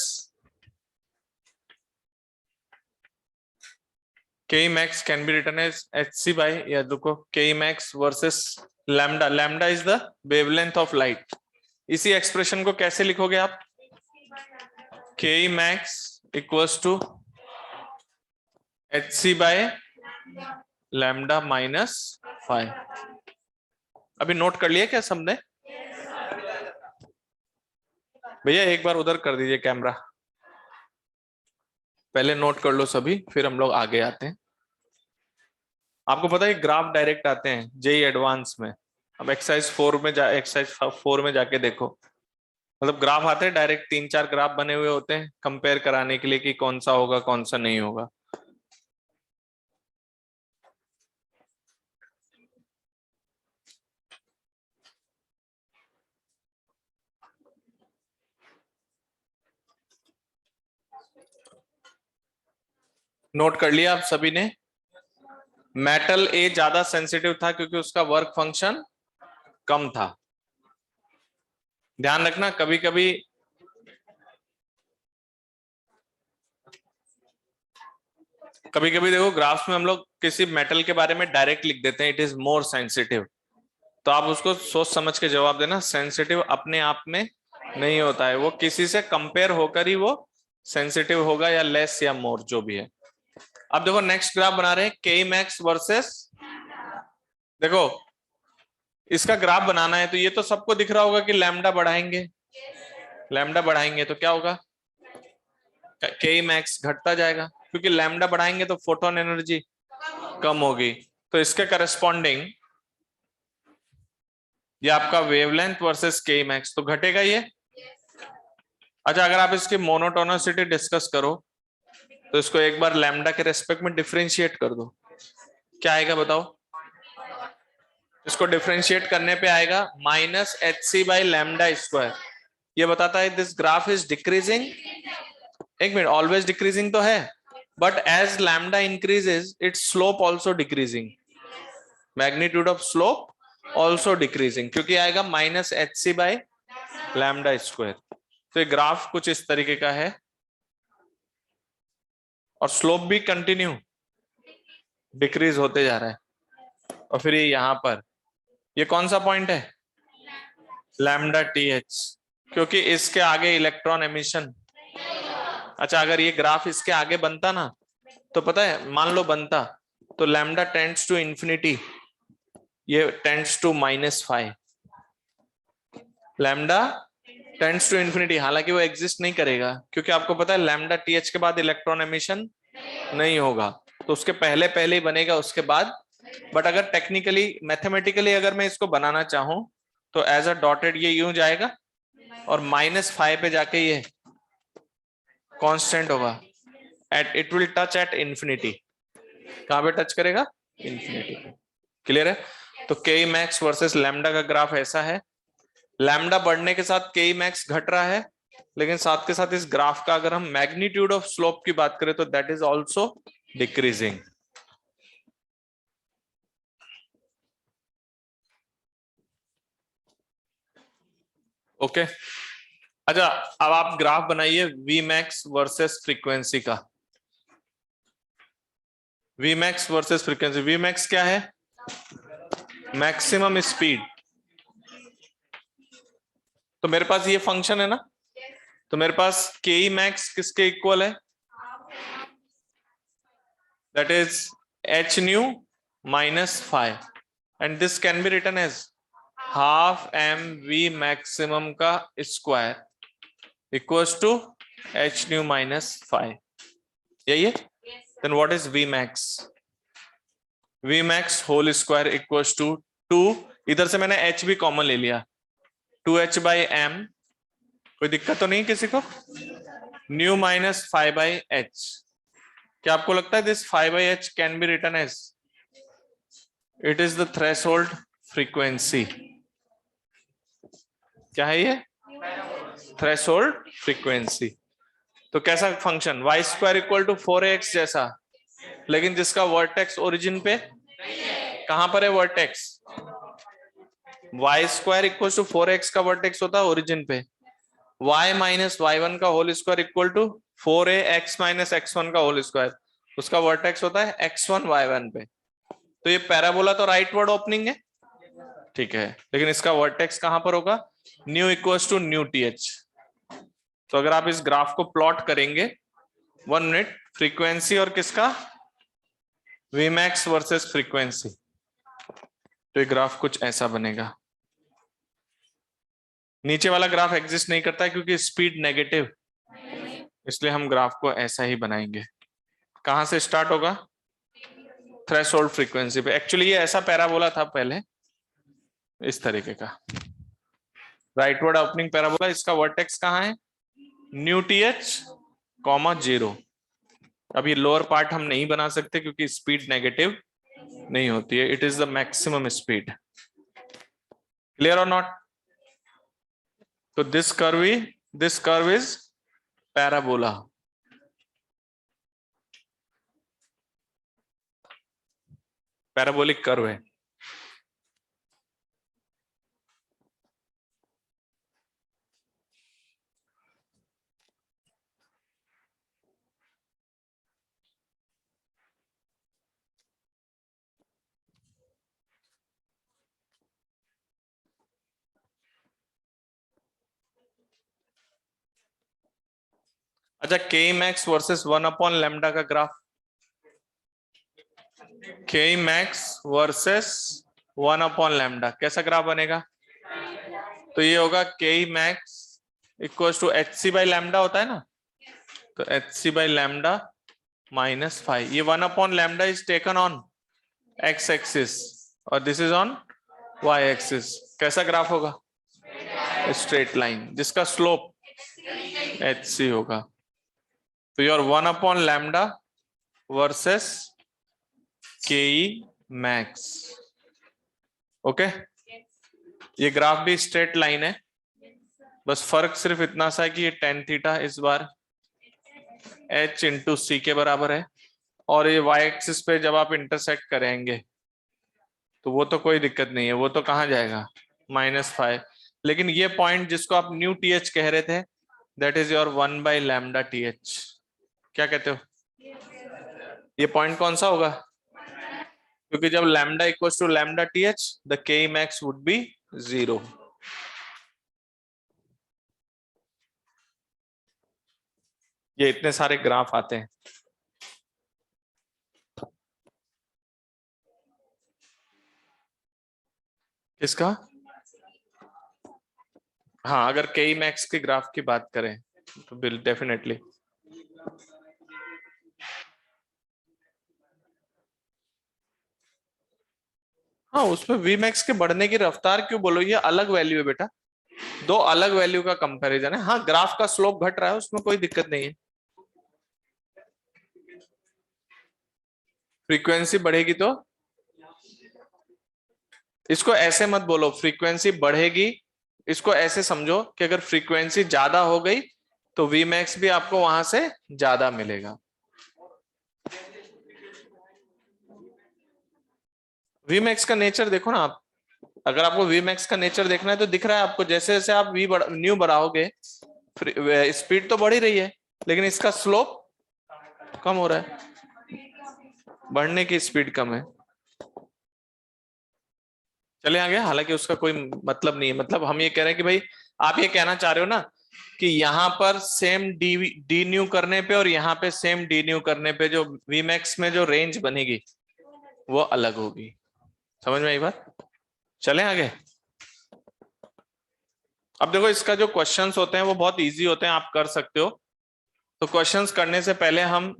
K max can be written as H C by, या देखो K max versus lambda, lambda is the wavelength of light. इसी एक्सप्रेशन को कैसे लिखोगे आप? K max equals to H C by lambda minus five. अभी note कर लिया क्या सबने? भैया एक बार उधर कर दीजिए कैमरा, पहले नोट कर लो सभी, फिर हम लोग आगे आते हैं। आपको पता है ग्राफ डायरेक्ट आते हैं जेई एडवांस में। अब एक्सरसाइज 4 में जाके देखो, मतलब ग्राफ आते हैं डायरेक्ट, 3-4 ग्राफ बने हुए होते हैं कंपेयर कराने के लिए कि कौन सा होगा कौन सा नहीं होगा। नोट कर लिया आप सभी ने? मेटल ए ज्यादा सेंसिटिव था क्योंकि उसका वर्क फंक्शन कम था। ध्यान रखना कभी कभी देखो ग्राफ्स में हम लोग किसी मेटल के बारे में डायरेक्ट लिख देते हैं इट इज मोर सेंसिटिव, तो आप उसको सोच समझ के जवाब देना। सेंसिटिव अपने आप में नहीं होता है, वो किसी से कंपेयर होकर ही वो सेंसिटिव होगा, या लेस या मोर जो भी है। अब देखो नेक्स्ट ग्राफ बना रहे हैं के मैक्स वर्सेस, देखो इसका ग्राफ बनाना है तो ये तो सबको दिख रहा होगा कि लैम्डा बढ़ाएंगे, लैम्डा बढ़ाएंगे तो क्या होगा? के मैक्स घटता जाएगा, क्योंकि लैम्डा बढ़ाएंगे तो फोटोन एनर्जी कम होगी। तो इसके करस्पॉन्डिंग ये आपका वेवलेंथ वर्सेस के मैक्स तो घटेगा ये। अच्छा अगर आप इसकी मोनोटोनिसिटी डिस्कस करो तो इसको एक बार लैम्डा के रेस्पेक्ट में डिफरेंशिएट कर दो, क्या आएगा बताओ? इसको डिफरेंशिएट करने पे आएगा minus H C by lambda square. ये बताता है दिस ग्राफ इज डिक्रीजिंग, एक मिनट, ऑलवेज डिक्रीजिंग तो है, but as lambda increases its slope also decreasing, magnitude of slope also decreasing, क्योंकि आएगा minus H C by lambda square. तो ये ग्राफ कुछ इस तरीके का है, और स्लोप भी कंटिन्यू डिक्रीज होते जा रहा है। और फिर ये यहां पर ये कौन सा पॉइंट है? लैम्डा टी एच, क्योंकि इसके आगे इलेक्ट्रॉन एमिशन। अच्छा अगर ये ग्राफ इसके आगे बनता ना, तो पता है मान लो बनता, तो लैम्डा टेंड्स टू इंफिनिटी, ये tends to -5, lambda tends to infinity. हालांकि वो एग्जिस्ट नहीं करेगा, क्योंकि आपको पता है लैम्डा टी एच के बाद इलेक्ट्रॉन एमिशन नहीं होगा, तो उसके पहले पहले ही बनेगा, उसके बाद। बट अगर टेक्निकली मैथमेटिकली अगर मैं इसको बनाना चाहूं तो एज अ डॉटेड ये यूं जाएगा और -5 पे जाके ये कांस्टेंट होगा, at it will touch at infinity. कहां पे टच करेगा? इंफिनिटी। क्लियर है? तो के मैक्स वर्सेस लैम्डा का ग्राफ ऐसा है, लैम्डा बढ़ने के साथ के मैक्स घट रहा है, लेकिन साथ के साथ इस ग्राफ का अगर हम मैग्नीट्यूड ऑफ स्लोप की बात करें तो that is also decreasing. Okay अच्छा अब आप ग्राफ बनाइए वी मैक्स वर्सेस फ्रीक्वेंसी का। V max versus frequency, V max क्या है? Maximum speed. तो मेरे पास ये फंक्शन है ना, तो मेरे पास के मैक्स किसके इक्वल है? that is h nu minus phi, and this can be written as half m v maximum का square equals to h nu minus phi. यही है? Then what is v max? v max whole square equals to 2, इधर से मैंने h भी common ले लिया, 2h by m, कोई दिक्कत तो नहीं किसी को? nu minus phi by h. क्या आपको लगता है this phi by h can be written as, it is the threshold frequency. क्या है ये? Threshold frequency. तो कैसा function? Y square equal to 4ax जैसा, लेकिन जिसका वर्टेक्स ओरिजिन पे कहां पर है? Vertex Y square equal to 4x का वर्टेक्स होता है ओरिजिन पे, y माइनस y1 का whole square equal to 4ax minus x1 का होल स्क्वायर, उसका वर्टेक्स होता है x1 y1 पे. तो ये पैराबोला तो राइट वर्ड ओपनिंग है, ठीक है, लेकिन इसका वर्टेक्स कहां पर होगा? Nu equals to nu TH. तो अगर आप इस ग्राफ को प्लॉट करेंगे 1 मिनट, फ्रीक्वेंसी और किसका? Vmax वर्सेस फ्रीक्वेंसी, तो ये ग्राफ कुछ ऐसा बनेगा. नीचे वाला ग्राफ एग्जिस्ट नहीं करता है क्योंकि स्पीड नेगेटिव, इसलिए हम ग्राफ को ऐसा ही बनाएंगे. कहां से स्टार्ट होगा? थ्रेशोल्ड फ्रीक्वेंसी पे. एक्चुअली ये ऐसा पैराबोला था पहले, इस तरीके का राइटवर्ड ओपनिंग पैराबोला. इसका वर्टेक्स कहां है? Nu TH comma 0. अब ये लोअर पार्ट हम नहीं बना सकते क्योंकि स्पीड नेगेटिव नहीं होती है, it is the maximum speed. Clear और नॉट? तो this curve is parabola. Parabolic curve है. अच्छा, K max versus 1 upon lambda का graph. K max versus 1 upon lambda कैसा ग्राफ बनेगा? तो ये होगा K max equals to H C by lambda होता है ना, तो H C by lambda minus 5. ये 1 upon lambda is taken on X axis और this is on Y axis. कैसा ग्राफ होगा? स्ट्रेट लाइन जिसका स्लोप एच सी होगा. तो your 1 upon lambda versus K max. Okay, ये ग्राफ भी straight line है, बस फर्क सिर्फ इतना सा है कि ये tan थीटा इस बार h इंटू सी के बराबर है, और ये y एक्सिस पे जब आप इंटरसेक्ट करेंगे तो वो तो कोई दिक्कत नहीं है, वो तो कहाँ जाएगा? -5. लेकिन ये पॉइंट जिसको आप न्यू टीएच कह रहे थे, that is your 1 by lambda TH. क्या कहते हो? ये पॉइंट कौन सा होगा? क्योंकि जब lambda equals to lambda TH, the K max would be 0. ये इतने सारे ग्राफ आते हैं. किसका? हाँ, अगर के मैक्स के ग्राफ की बात करें तो बिल डेफिनेटली. हाँ, उसमें वी मैक्स के बढ़ने की रफ्तार क्यों बोलो? ये अलग वैल्यू है बेटा, दो अलग वैल्यू का कंपैरिजन है. हाँ, ग्राफ का स्लोप घट रहा है, उसमें कोई दिक्कत नहीं है. फ्रीक्वेंसी बढ़ेगी तो इसको ऐसे मत बोलो फ्रीक्वेंसी बढ़ेगी, इसको ऐसे समझो कि अगर फ्रीक्वेंसी ज्यादा हो गई तो वी मैक्स भी आपको वहां से ज्यादा मिलेगा. वी मैक्स का नेचर देखो ना आप, अगर आपको वी मैक्स का नेचर देखना है तो दिख रहा है आपको, जैसे जैसे आप न्यू बढ़ाओगे स्पीड तो बढ़ ही रही है, लेकिन इसका स्लोप कम हो रहा है, बढ़ने की स्पीड कम है. चले आगे, हालांकि उसका कोई मतलब नहीं है. मतलब हम ये कह रहे हैं कि भाई आप ये कहना चाह रहे हो ना कि यहाँ पर सेम डी न्यू करने पे और यहाँ पे सेम डी न्यू करने पे जो वी मैक्स में जो रेंज बनेगी वो अलग होगी। समझ में आई बात? चलें आगे। अब देखो इसका जो क्वेश्चंस होते हैं वो बहुत इजी होते हैं, आप कर सकते हो। तो क्वेश्चंस करने से पहले हम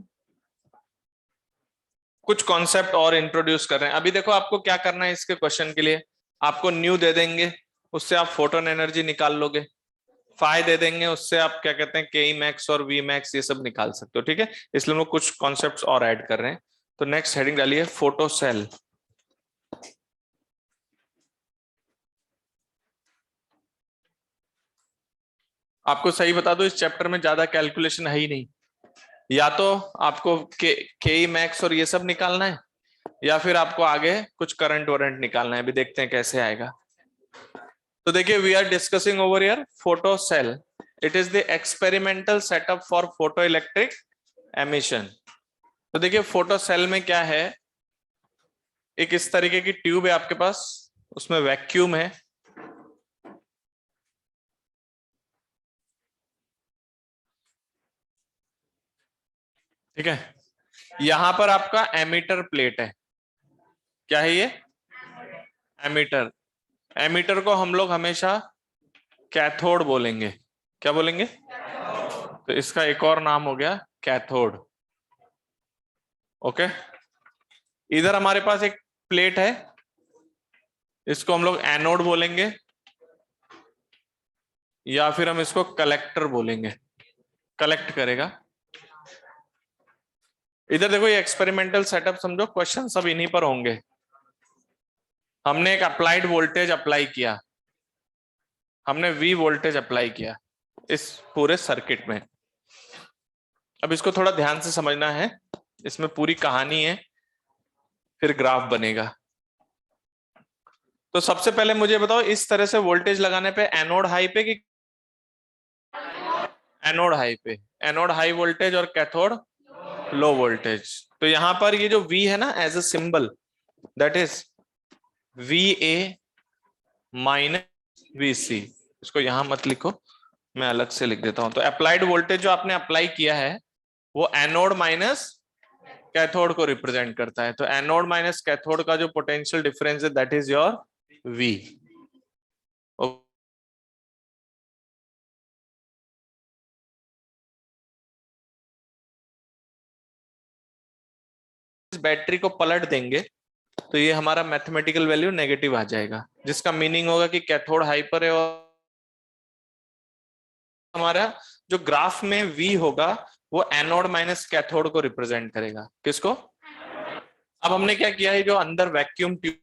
कुछ कॉन्सेप्ट और इंट्रोड्यूस कर रहे हैं। अभी देखो आपको क्या करना है, इसके क्वेश्चन के लिए आपको न्यू दे देंगे, उससे आप फोटोन एनर्जी निकाल लोगे। फाई दे देंगे, उससे आप क्या कहते हैं के मैक्स और वी मैक्स ये सब निकाल सकते हो। ठीक है, इसलिए हम लोग कुछ कॉन्सेप्ट्स और ऐड कर रहे हैं। तो नेक्स्ट हेडिंग डालिए फोटो सेल। आपको सही बता दो, इस चैप्टर में ज्यादा कैलकुलेशन है ही नहीं। या तो आपको के मैक्स और ये सब निकालना है, या फिर आपको आगे कुछ करंट वरंट निकालना है। अभी देखते हैं कैसे आएगा। तो देखिए, we are discussing over here photo cell. It is the experimental setup for photo electric emission. तो देखिए फोटो सेल में क्या है, एक इस तरीके की ट्यूब है आपके पास, उसमें वैक्यूम है। ठीक है, यहां पर आपका एमीटर प्लेट है। क्या है ये? एमीटर। एमीटर को हम लोग हमेशा कैथोड बोलेंगे। क्या बोलेंगे? तो इसका एक और नाम हो गया कैथोड। ओके, इधर हमारे पास एक प्लेट है, इसको हम लोग एनोड बोलेंगे, या फिर हम इसको कलेक्टर बोलेंगे, कलेक्ट करेगा। इधर देखो ये एक्सपेरिमेंटल सेटअप समझो, क्वेश्चन सब इन्हीं पर होंगे। हमने एक अप्लाइड वोल्टेज अप्लाई किया, हमने वी वोल्टेज अप्लाई किया इस पूरे सर्किट में। अब इसको थोड़ा ध्यान से समझना है, इसमें पूरी कहानी है, फिर ग्राफ बनेगा। तो सबसे पहले मुझे बताओ, इस तरह से वोल्टेज लगाने पे एनोड हाई पे कि एनोड हाई पे? एनोड हाई वोल्टेज और कैथोड लो वोल्टेज। तो यहां पर ये जो V है ना, as a symbol, that is VA minus VC। इसको यहां मत लिखो, मैं अलग से लिख देता हूं। तो अप्लाइड वोल्टेज जो आपने अप्लाई किया है वो एनोड माइनस कैथोड को रिप्रेजेंट करता है। तो एनोड माइनस कैथोड का जो पोटेंशियल डिफरेंस है that is your V। Battery को पलट देंगे तो ये हमारा मैथमेटिकल वैल्यू नेगेटिव आ जाएगा, जिसका मीनिंग होगा कि कैथोड हाई पर है, और हमारा जो ग्राफ में V होगा वो एनोड माइनस कैथोड को रिप्रेजेंट करेगा। किसको? अब हमने क्या किया है, जो अंदर वैक्यूम ट्यूब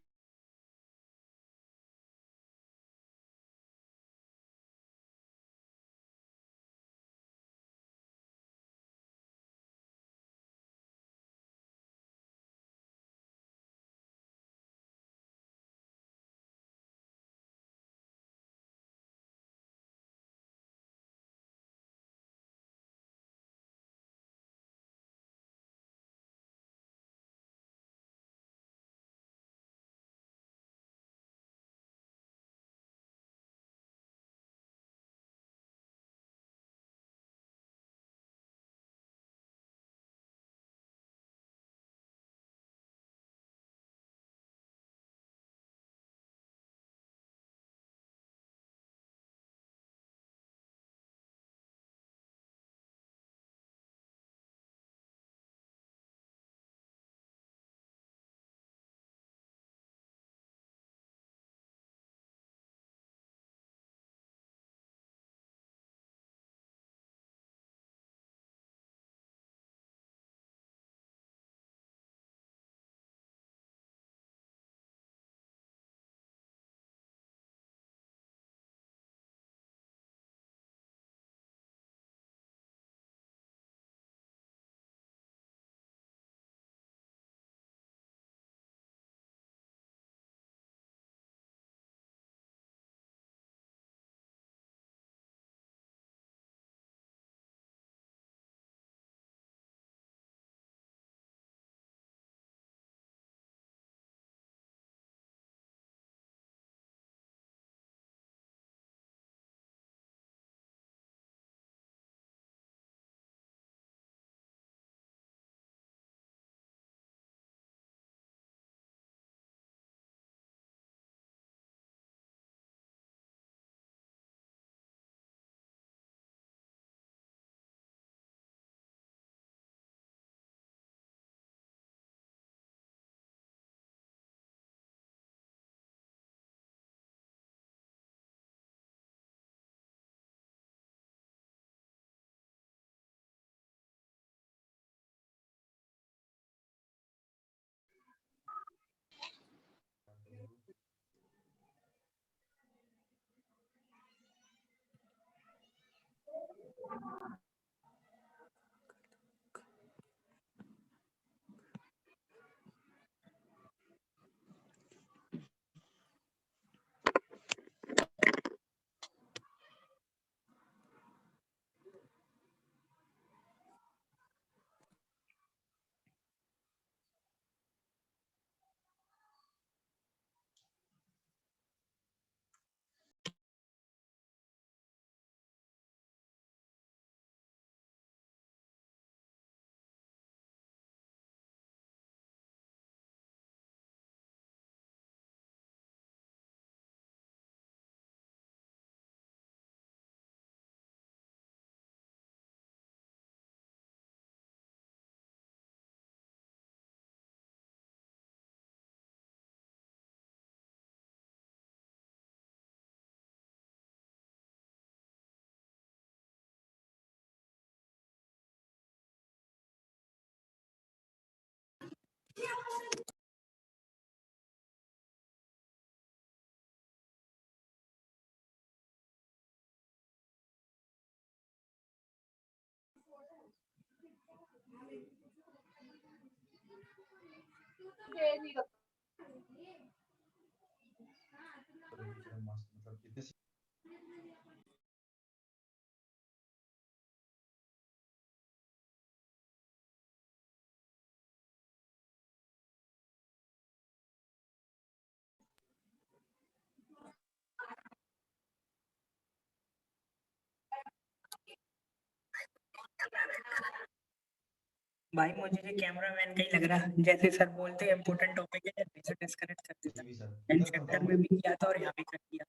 भाई मुझे ये कैमरामैन का ही लग रहा, जैसे सर बोलते हैं इम्पोर्टेंट टॉपिक है जल्दी से डिस्कनेक्ट कर देता। एंड चैप्टर में भी किया था और यहाँ भी कर दिया,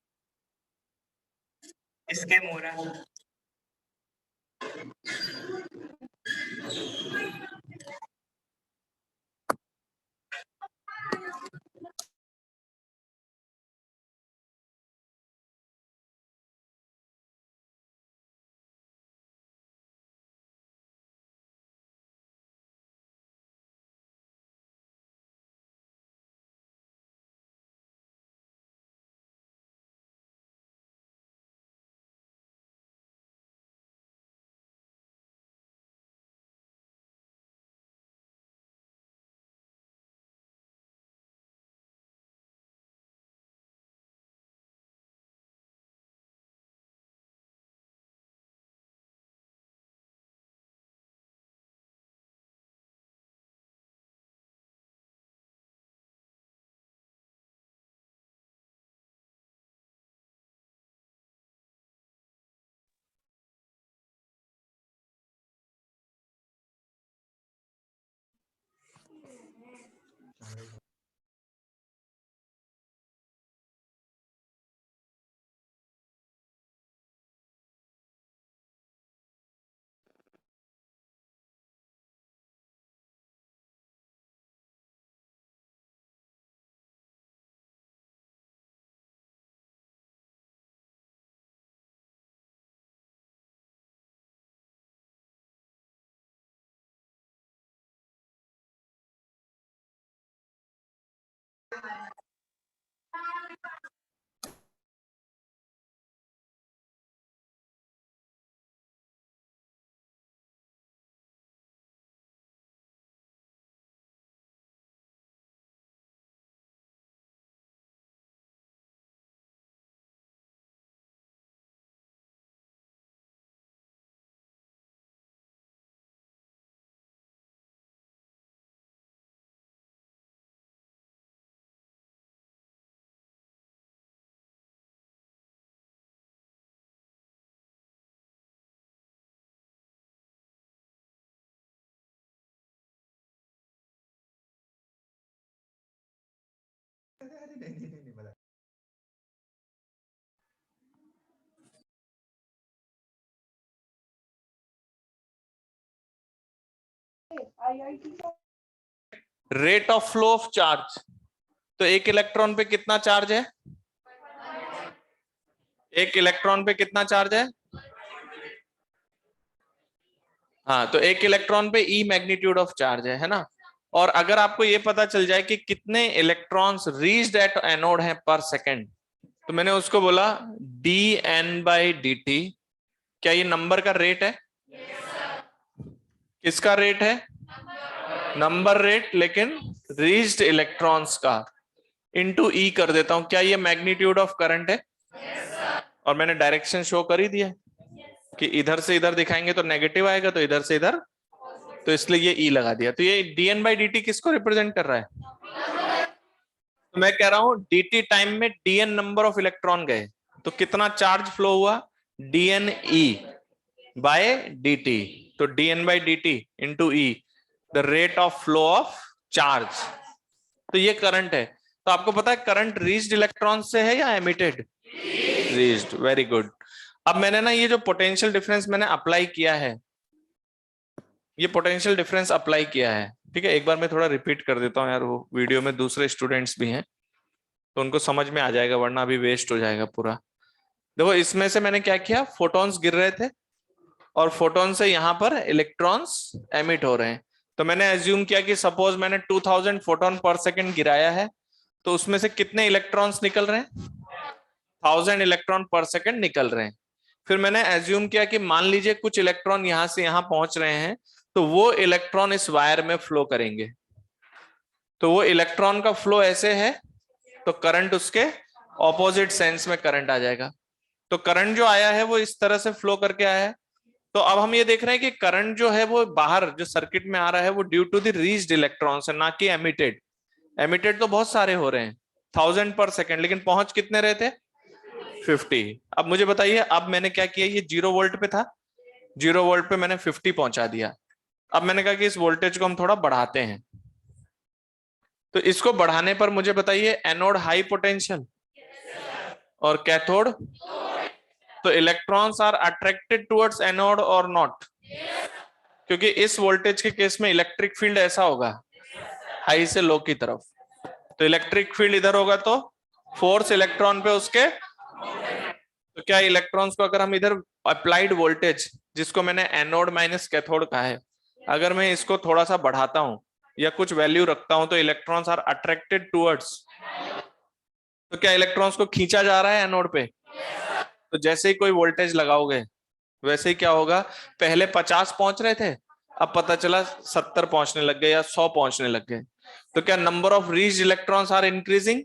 स्कैम हो रहा है। Rate of flow of charge, तो एक इलेक्ट्रॉन पे कितना चार्ज है? एक इलेक्ट्रॉन पे कितना चार्ज है? हाँ, तो एक इलेक्ट्रॉन पे ई मैग्नीट्यूड ऑफ चार्ज है ना। और अगर आपको ये पता चल जाए कि कितने इलेक्ट्रॉन्स रीच्ड एट एनोड हैं पर सेकेंड, तो मैंने उसको बोला D N by D T क्या ये नंबर का रेट है? किसका रेट है? नंबर रेट, लेकिन रीच्ड इलेक्ट्रॉन्स का इनटू ई कर देता हूं। क्या ये मैग्नीट्यूड ऑफ करंट है? और मैंने डायरेक्शन शो कर ही दिया कि इधर से इधर दिखाएंगे तो नेगेटिव आएगा, तो इधर से इधर, तो इसलिए ये ई लगा दिया। तो ये dn बाई dt किसको रिप्रेजेंट कर रहा है? तो मैं कह रहा हूं dt टाइम में dn नंबर ऑफ इलेक्ट्रॉन गए, तो कितना चार्ज फ्लो हुआ? dn e by dt। तो dn by dt into e, the rate of flow of charge. तो ये करंट है। तो आपको पता है करंट रीच्ड इलेक्ट्रॉन से है या एमिटेड? रीच्ड। Very good. अब मैंने ना ये जो पोटेंशियल डिफरेंस मैंने अप्लाई किया है, ये पोटेंशियल डिफरेंस अप्लाई किया है, ठीक है। एक बार मैं थोड़ा रिपीट कर देता हूँ यार, वो वीडियो में दूसरे स्टूडेंट्स भी हैं तो उनको समझ में आ जाएगा, वरना अभी वेस्ट हो जाएगा पूरा। देखो इसमें से मैंने क्या किया, फोटॉन्स गिर रहे थे और फोटोन से यहाँ पर इलेक्ट्रॉन्स एमिट हो रहे हैं। तो मैंने एज्यूम किया कि सपोज मैंने 2000 फोटोन पर सेकंड गिराया है, तो उसमें से कितने इलेक्ट्रॉन्स निकल रहे हैं? 1000 इलेक्ट्रॉन पर सेकंड निकल रहे हैं। फिर मैंने एज्यूम किया कि मान लीजिए कुछ इलेक्ट्रॉन यहां से यहां पहुंच रहे हैं, तो वो इलेक्ट्रॉन इस वायर में फ्लो करेंगे। तो वो इलेक्ट्रॉन का फ्लो ऐसे है, तो करंट उसके ऑपोजिट सेंस में करंट आ जाएगा। तो करंट जो आया है वो इस तरह से फ्लो करके आया है। तो अब हम ये देख रहे हैं कि करंट जो है वो बाहर जो सर्किट में आ रहा है वो due to the reached electrons है, ना कि एमिटेड। एमिटेड तो बहुत सारे हो रहे हैं 1000 पर सेकंड, लेकिन पहुंच कितने रहे थे? 50। अब मुझे बताइए, अब मैंने क्या किया, ये 0 वोल्ट पे था, 0 वोल्ट पे मैंने 50 पहुंचा दिया। अब मैंने कहा कि इस वोल्टेज को हम थोड़ा बढ़ाते हैं। तो इसको बढ़ाने पर मुझे बताइए एनोड हाई पोटेंशियल और कैथोड, तो electrons are attracted towards anode और नॉट? क्योंकि इस वोल्टेज के केस में इलेक्ट्रिक फील्ड ऐसा होगा हाई से लो की तरफ, तो इलेक्ट्रिक फील्ड इधर होगा तो फोर्स इलेक्ट्रॉन पे उसके। तो क्या इलेक्ट्रॉन्स को अगर हम इधर अप्लाइड वोल्टेज, जिसको मैंने एनोड माइनस कैथोड कहा है, अगर मैं इसको थोड़ा सा बढ़ाता हूं या कुछ वैल्यू रखता हूं, तो इलेक्ट्रॉन्स आर अट्रैक्टेड टुवर्ड्स, तो क्या इलेक्ट्रॉन्स को खींचा जा रहा है एनोड पे? तो जैसे ही कोई वोल्टेज लगाओगे वैसे ही क्या होगा, पहले 50 पहुंच रहे थे, अब पता चला 70 पहुंचने लग गए या 100 पहुंचने लग गए। तो क्या number of reached electrons are increasing?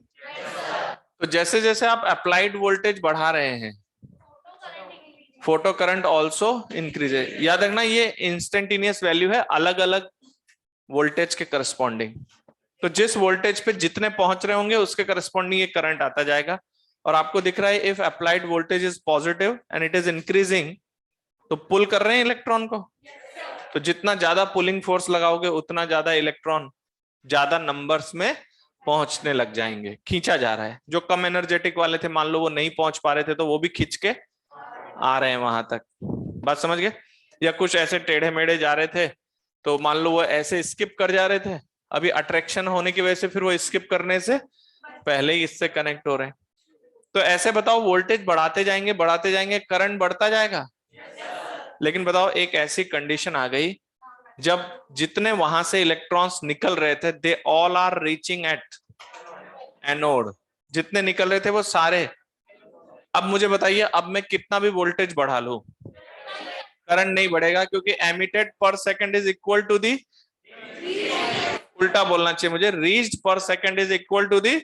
तो जैसे जैसे आप अप्लाइड वोल्टेज बढ़ा रहे हैं, फोटो करंट ऑल्सो इंक्रीज है। याद रखना ये इंस्टेंटेनियस वैल्यू है, अलग अलग वोल्टेज के करस्पॉन्डिंग। तो जिस वोल्टेज पे जितने पहुंच रहे होंगे उसके करस्पॉन्डिंग ये करंट आता जाएगा। और आपको दिख रहा है if applied voltage is positive and it is increasing, तो पुल कर रहे हैं इलेक्ट्रॉन को। तो जितना ज्यादा पुलिंग फोर्स लगाओगे उतना ज्यादा इलेक्ट्रॉन ज्यादा नंबर्स में पहुंचने लग जाएंगे, खींचा जा रहा है। जो कम एनर्जेटिक वाले थे, मान लो वो नहीं पहुंच पा रहे थे, तो वो भी खींच के आ रहे हैं वहां तक। बात समझ गए? या कुछ ऐसे टेढ़े मेढ़े जा रहे थे, तो मान लो वो ऐसे स्किप कर जा रहे थे, अभी अट्रैक्शन होने की वजह से फिर वो स्किप करने से पहले ही इससे कनेक्ट हो रहे हैं। तो ऐसे बताओ, वोल्टेज बढ़ाते जाएंगे, करंट बढ़ता जाएगा। लेकिन बताओ एक ऐसी कंडीशन आ गई जब जितने वहां से इलेक्ट्रॉन्स निकल रहे थे, they all are reaching at anode, जितने निकल रहे थे वो सारे। अब मुझे बताइए, अब मैं कितना भी वोल्टेज बढ़ा लूं करंट नहीं बढ़ेगा, क्योंकि emitted per second is equal to the, उल्टा बोलना चाहिए मुझे, reached per second is equal to the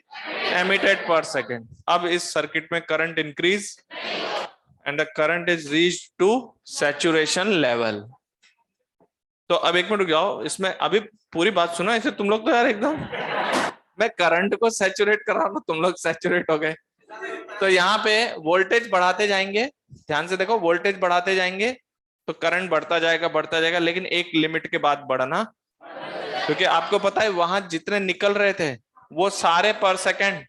emitted per second. अब इस सर्किट में current increase and the current is reached to saturation level. तो अब एक मिनट रुक जाओ, इसमें अभी पूरी बात सुनो, ऐसे तुम लोग तो यार एकदम, मैं करंट को सैचुरेट कर रहा हूं, तुम लोग सैचुरेट हो गए। तो यहाँ पे वोल्टेज बढ़ाते जाएंगे, ध्यान से देखो, वोल्टेज बढ़ाते जाएंगे तो करंट बढ़ता जाएगा, लेकिन एक लिमिट के बाद बढ़ना, क्योंकि आपको पता है वहां जितने निकल रहे थे वो सारे पर सेकंड।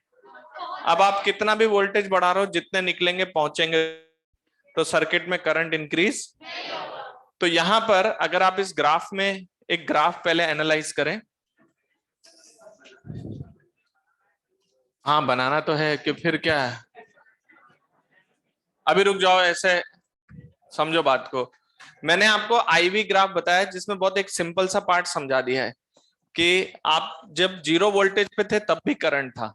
अब आप कितना भी वोल्टेज बढ़ा रहे हो, जितने निकलेंगे पहुंचेंगे, तो सर्किट में करंट इंक्रीज। तो यहां पर अगर आप इस ग्राफ में एक ग्राफ पहले एनालाइज करें, हाँ बनाना तो है कि फिर क्या है, अभी रुक जाओ, ऐसे समझो बात को। मैंने आपको आईवी ग्राफ बताया जिसमें बहुत एक सिंपल सा पार्ट समझा दिया है कि आप जब 0 वोल्टेज पे थे तब भी करंट था,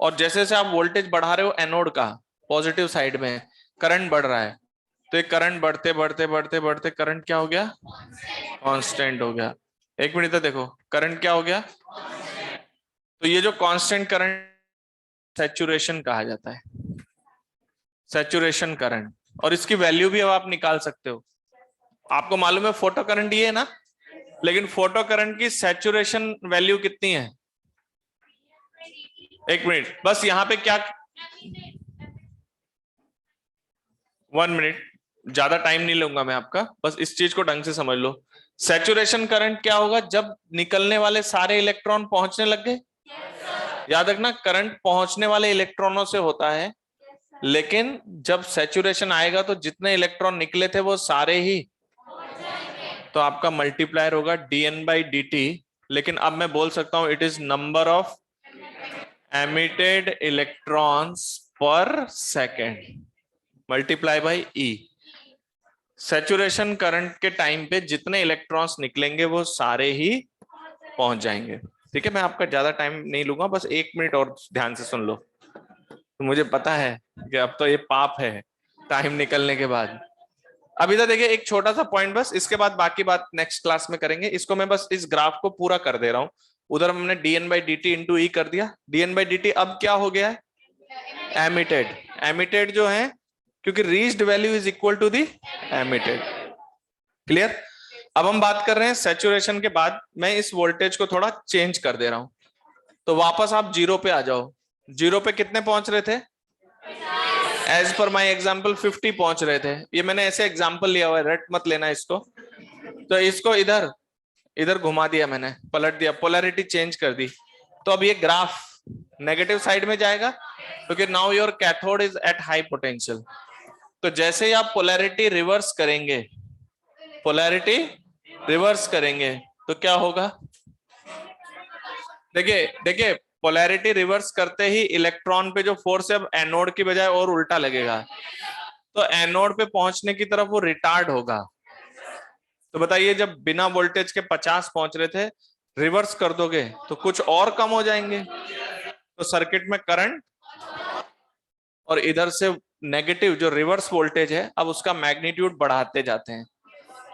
और जैसे जैसे आप वोल्टेज बढ़ा रहे हो एनोड का पॉजिटिव साइड में, करंट बढ़ रहा है। तो ये करंट बढ़ते बढ़ते बढ़ते बढ़ते करंट क्या हो गया, कांस्टेंट हो गया। एक मिनट तो देखो करंट क्या हो गया, तो ये जो कांस्टेंट करंट सैचुरेशन कहा जाता है, सैचुरेशन करंट। और इसकी वैल्यू भी अब आप निकाल सकते हो। आपको मालूम है फोटो करंट ये है ना, लेकिन फोटो करंट की सैचुरेशन वैल्यू कितनी है? एक मिनट बस यहाँ पे क्या, 1 मिनट, ज्यादा टाइम नहीं लूंगा मैं आपका, बस इस चीज को ढंग से समझ लो। सैचुरेशन करंट क्या होगा, जब निकलने वाले सारे इलेक्ट्रॉन पहुंचने लग गए। याद रखना करंट पहुंचने वाले इलेक्ट्रॉनों से होता है, लेकिन जब सैचुरेशन आएगा तो जितने इलेक्ट्रॉन निकले थे वो सारे ही, तो आपका मल्टीप्लायर होगा dN/dt। लेकिन अब मैं बोल सकता हूं it is number of emitted electrons per second multiply by E. Saturation current के टाइम पे जितने इलेक्ट्रॉन्स निकलेंगे वो सारे ही पहुंच जाएंगे। ठीक है, मैं आपका ज्यादा टाइम नहीं लूंगा, बस 1 मिनट और ध्यान से सुन लो। तो मुझे पता है कि अब तो ये पाप है टाइम निकलने के बाद। अभी तो देखिए एक छोटा सा पॉइंट बस, इसके बाद बाकी बात नेक्स्ट क्लास में करेंगे। इसको मैं बस इस ग्राफ को पूरा कर दे रहा हूं। उधर हमने dN/dt इंटू ई कर दिया। dN/dt अब क्या हो गया है, एमिटेड। एमिटेड जो है, क्योंकि reached value is equal to the emitted. Clear? अब हम बात कर रहे हैं सैचुरेशन के बाद मैं इस वोल्टेज को थोड़ा चेंज कर दे रहा हूं। तो वापस आप 0 पे आ जाओ। 0 पे कितने पहुंच रहे थे? एज पर माई एग्जाम्पल 50 पहुंच रहे थे। ये मैंने ऐसे एग्जाम्पल लिया हुआ है, रट मत लेना इसको। तो इसको इधर इधर घुमा दिया मैंने, पलट दिया, पोलैरिटी चेंज कर दी। तो अब ये ग्राफ नेगेटिव साइड में जाएगा, क्योंकि now your cathode is at high potential. तो जैसे ही आप पोलैरिटी रिवर्स करेंगे, पोलैरिटी रिवर्स करेंगे तो क्या होगा? देखिए देखिए, पोलैरिटी रिवर्स करते ही इलेक्ट्रॉन पे जो फोर्स है अब एनोड की बजाय और उल्टा लगेगा, तो एनोड पे पहुंचने की तरफ वो रिटार्ड होगा। तो बताइए, जब बिना वोल्टेज के 50 पहुंच रहे थे, रिवर्स कर दोगे तो कुछ और कम हो जाएंगे। तो सर्किट में करंट और इधर से नेगेटिव जो रिवर्स वोल्टेज है, अब उसका मैग्नीट्यूड बढ़ाते जाते हैं।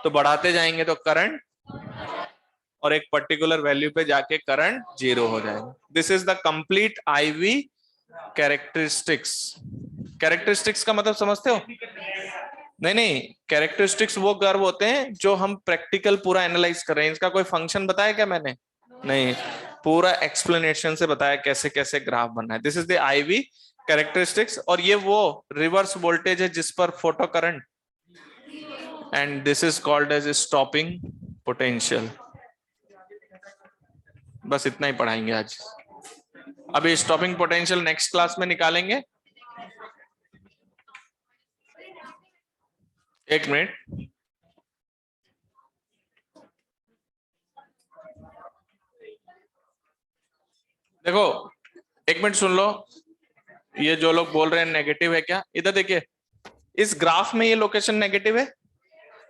तो बढ़ाते जाएंगे तो करंट, और एक पर्टिकुलर वैल्यू पे जाके करंट 0 हो जाएगा। This is the complete IV characteristics. Characteristics का मतलब समझते हो? नहीं, कैरेक्टरिस्टिक्स वो कर्व होते हैं जो हम प्रैक्टिकल पूरा एनालाइज कर रहे हैं। इसका कोई फंक्शन बताया क्या मैंने? नहीं, पूरा एक्सप्लेनेशन से बताया कैसे कैसे ग्राफ बनना है। This is the IV characteristics. और ये वो रिवर्स वोल्टेज है जिस पर photo current, and this is called as stopping potential. बस इतना ही पढ़ाएंगे आज। अभी स्टॉपिंग पोटेंशियल नेक्स्ट क्लास में निकालेंगे। एक मिनट, देखो एक मिनट सुन लो। ये जो लोग बोल रहे हैं नेगेटिव है क्या, इधर देखिए, इस ग्राफ में ये लोकेशन नेगेटिव है।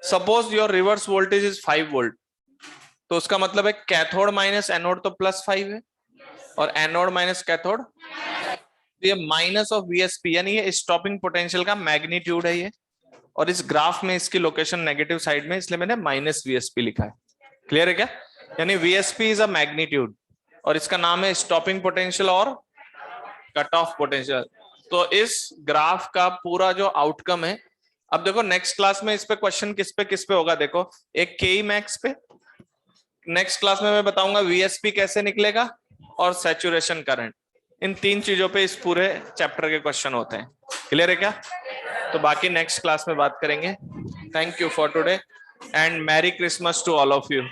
Suppose your reverse voltage is 5 volt, तो उसका मतलब है कैथोड माइनस एनोड तो +5 है, और एनोड माइनस कैथोड, ये माइनस ऑफ VSP, यानी ये स्टॉपिंग पोटेंशियल का मैग्नीट्यूड है ये। और इस ग्राफ में इसकी लोकेशन नेगेटिव साइड में, इसलिए मैंने -VSP लिखा है। क्लियर है क्या? यानी VSP इज अ मैग्नीट्यूड, और इसका नाम है स्टॉपिंग पोटेंशियल और कट ऑफ पोटेंशियल। तो इस ग्राफ का पूरा जो आउटकम है, अब देखो नेक्स्ट क्लास में इस पे क्वेश्चन किस पे होगा। देखो, एक Ke max पे, नेक्स्ट क्लास में मैं बताऊंगा VSP कैसे निकलेगा, और सैचुरेशन करंट। इन 3 चीजों पे इस पूरे चैप्टर के क्वेश्चन होते हैं। क्लियर है क्या? तो बाकी नेक्स्ट क्लास में बात करेंगे। Thank you for today and merry Christmas to all of you.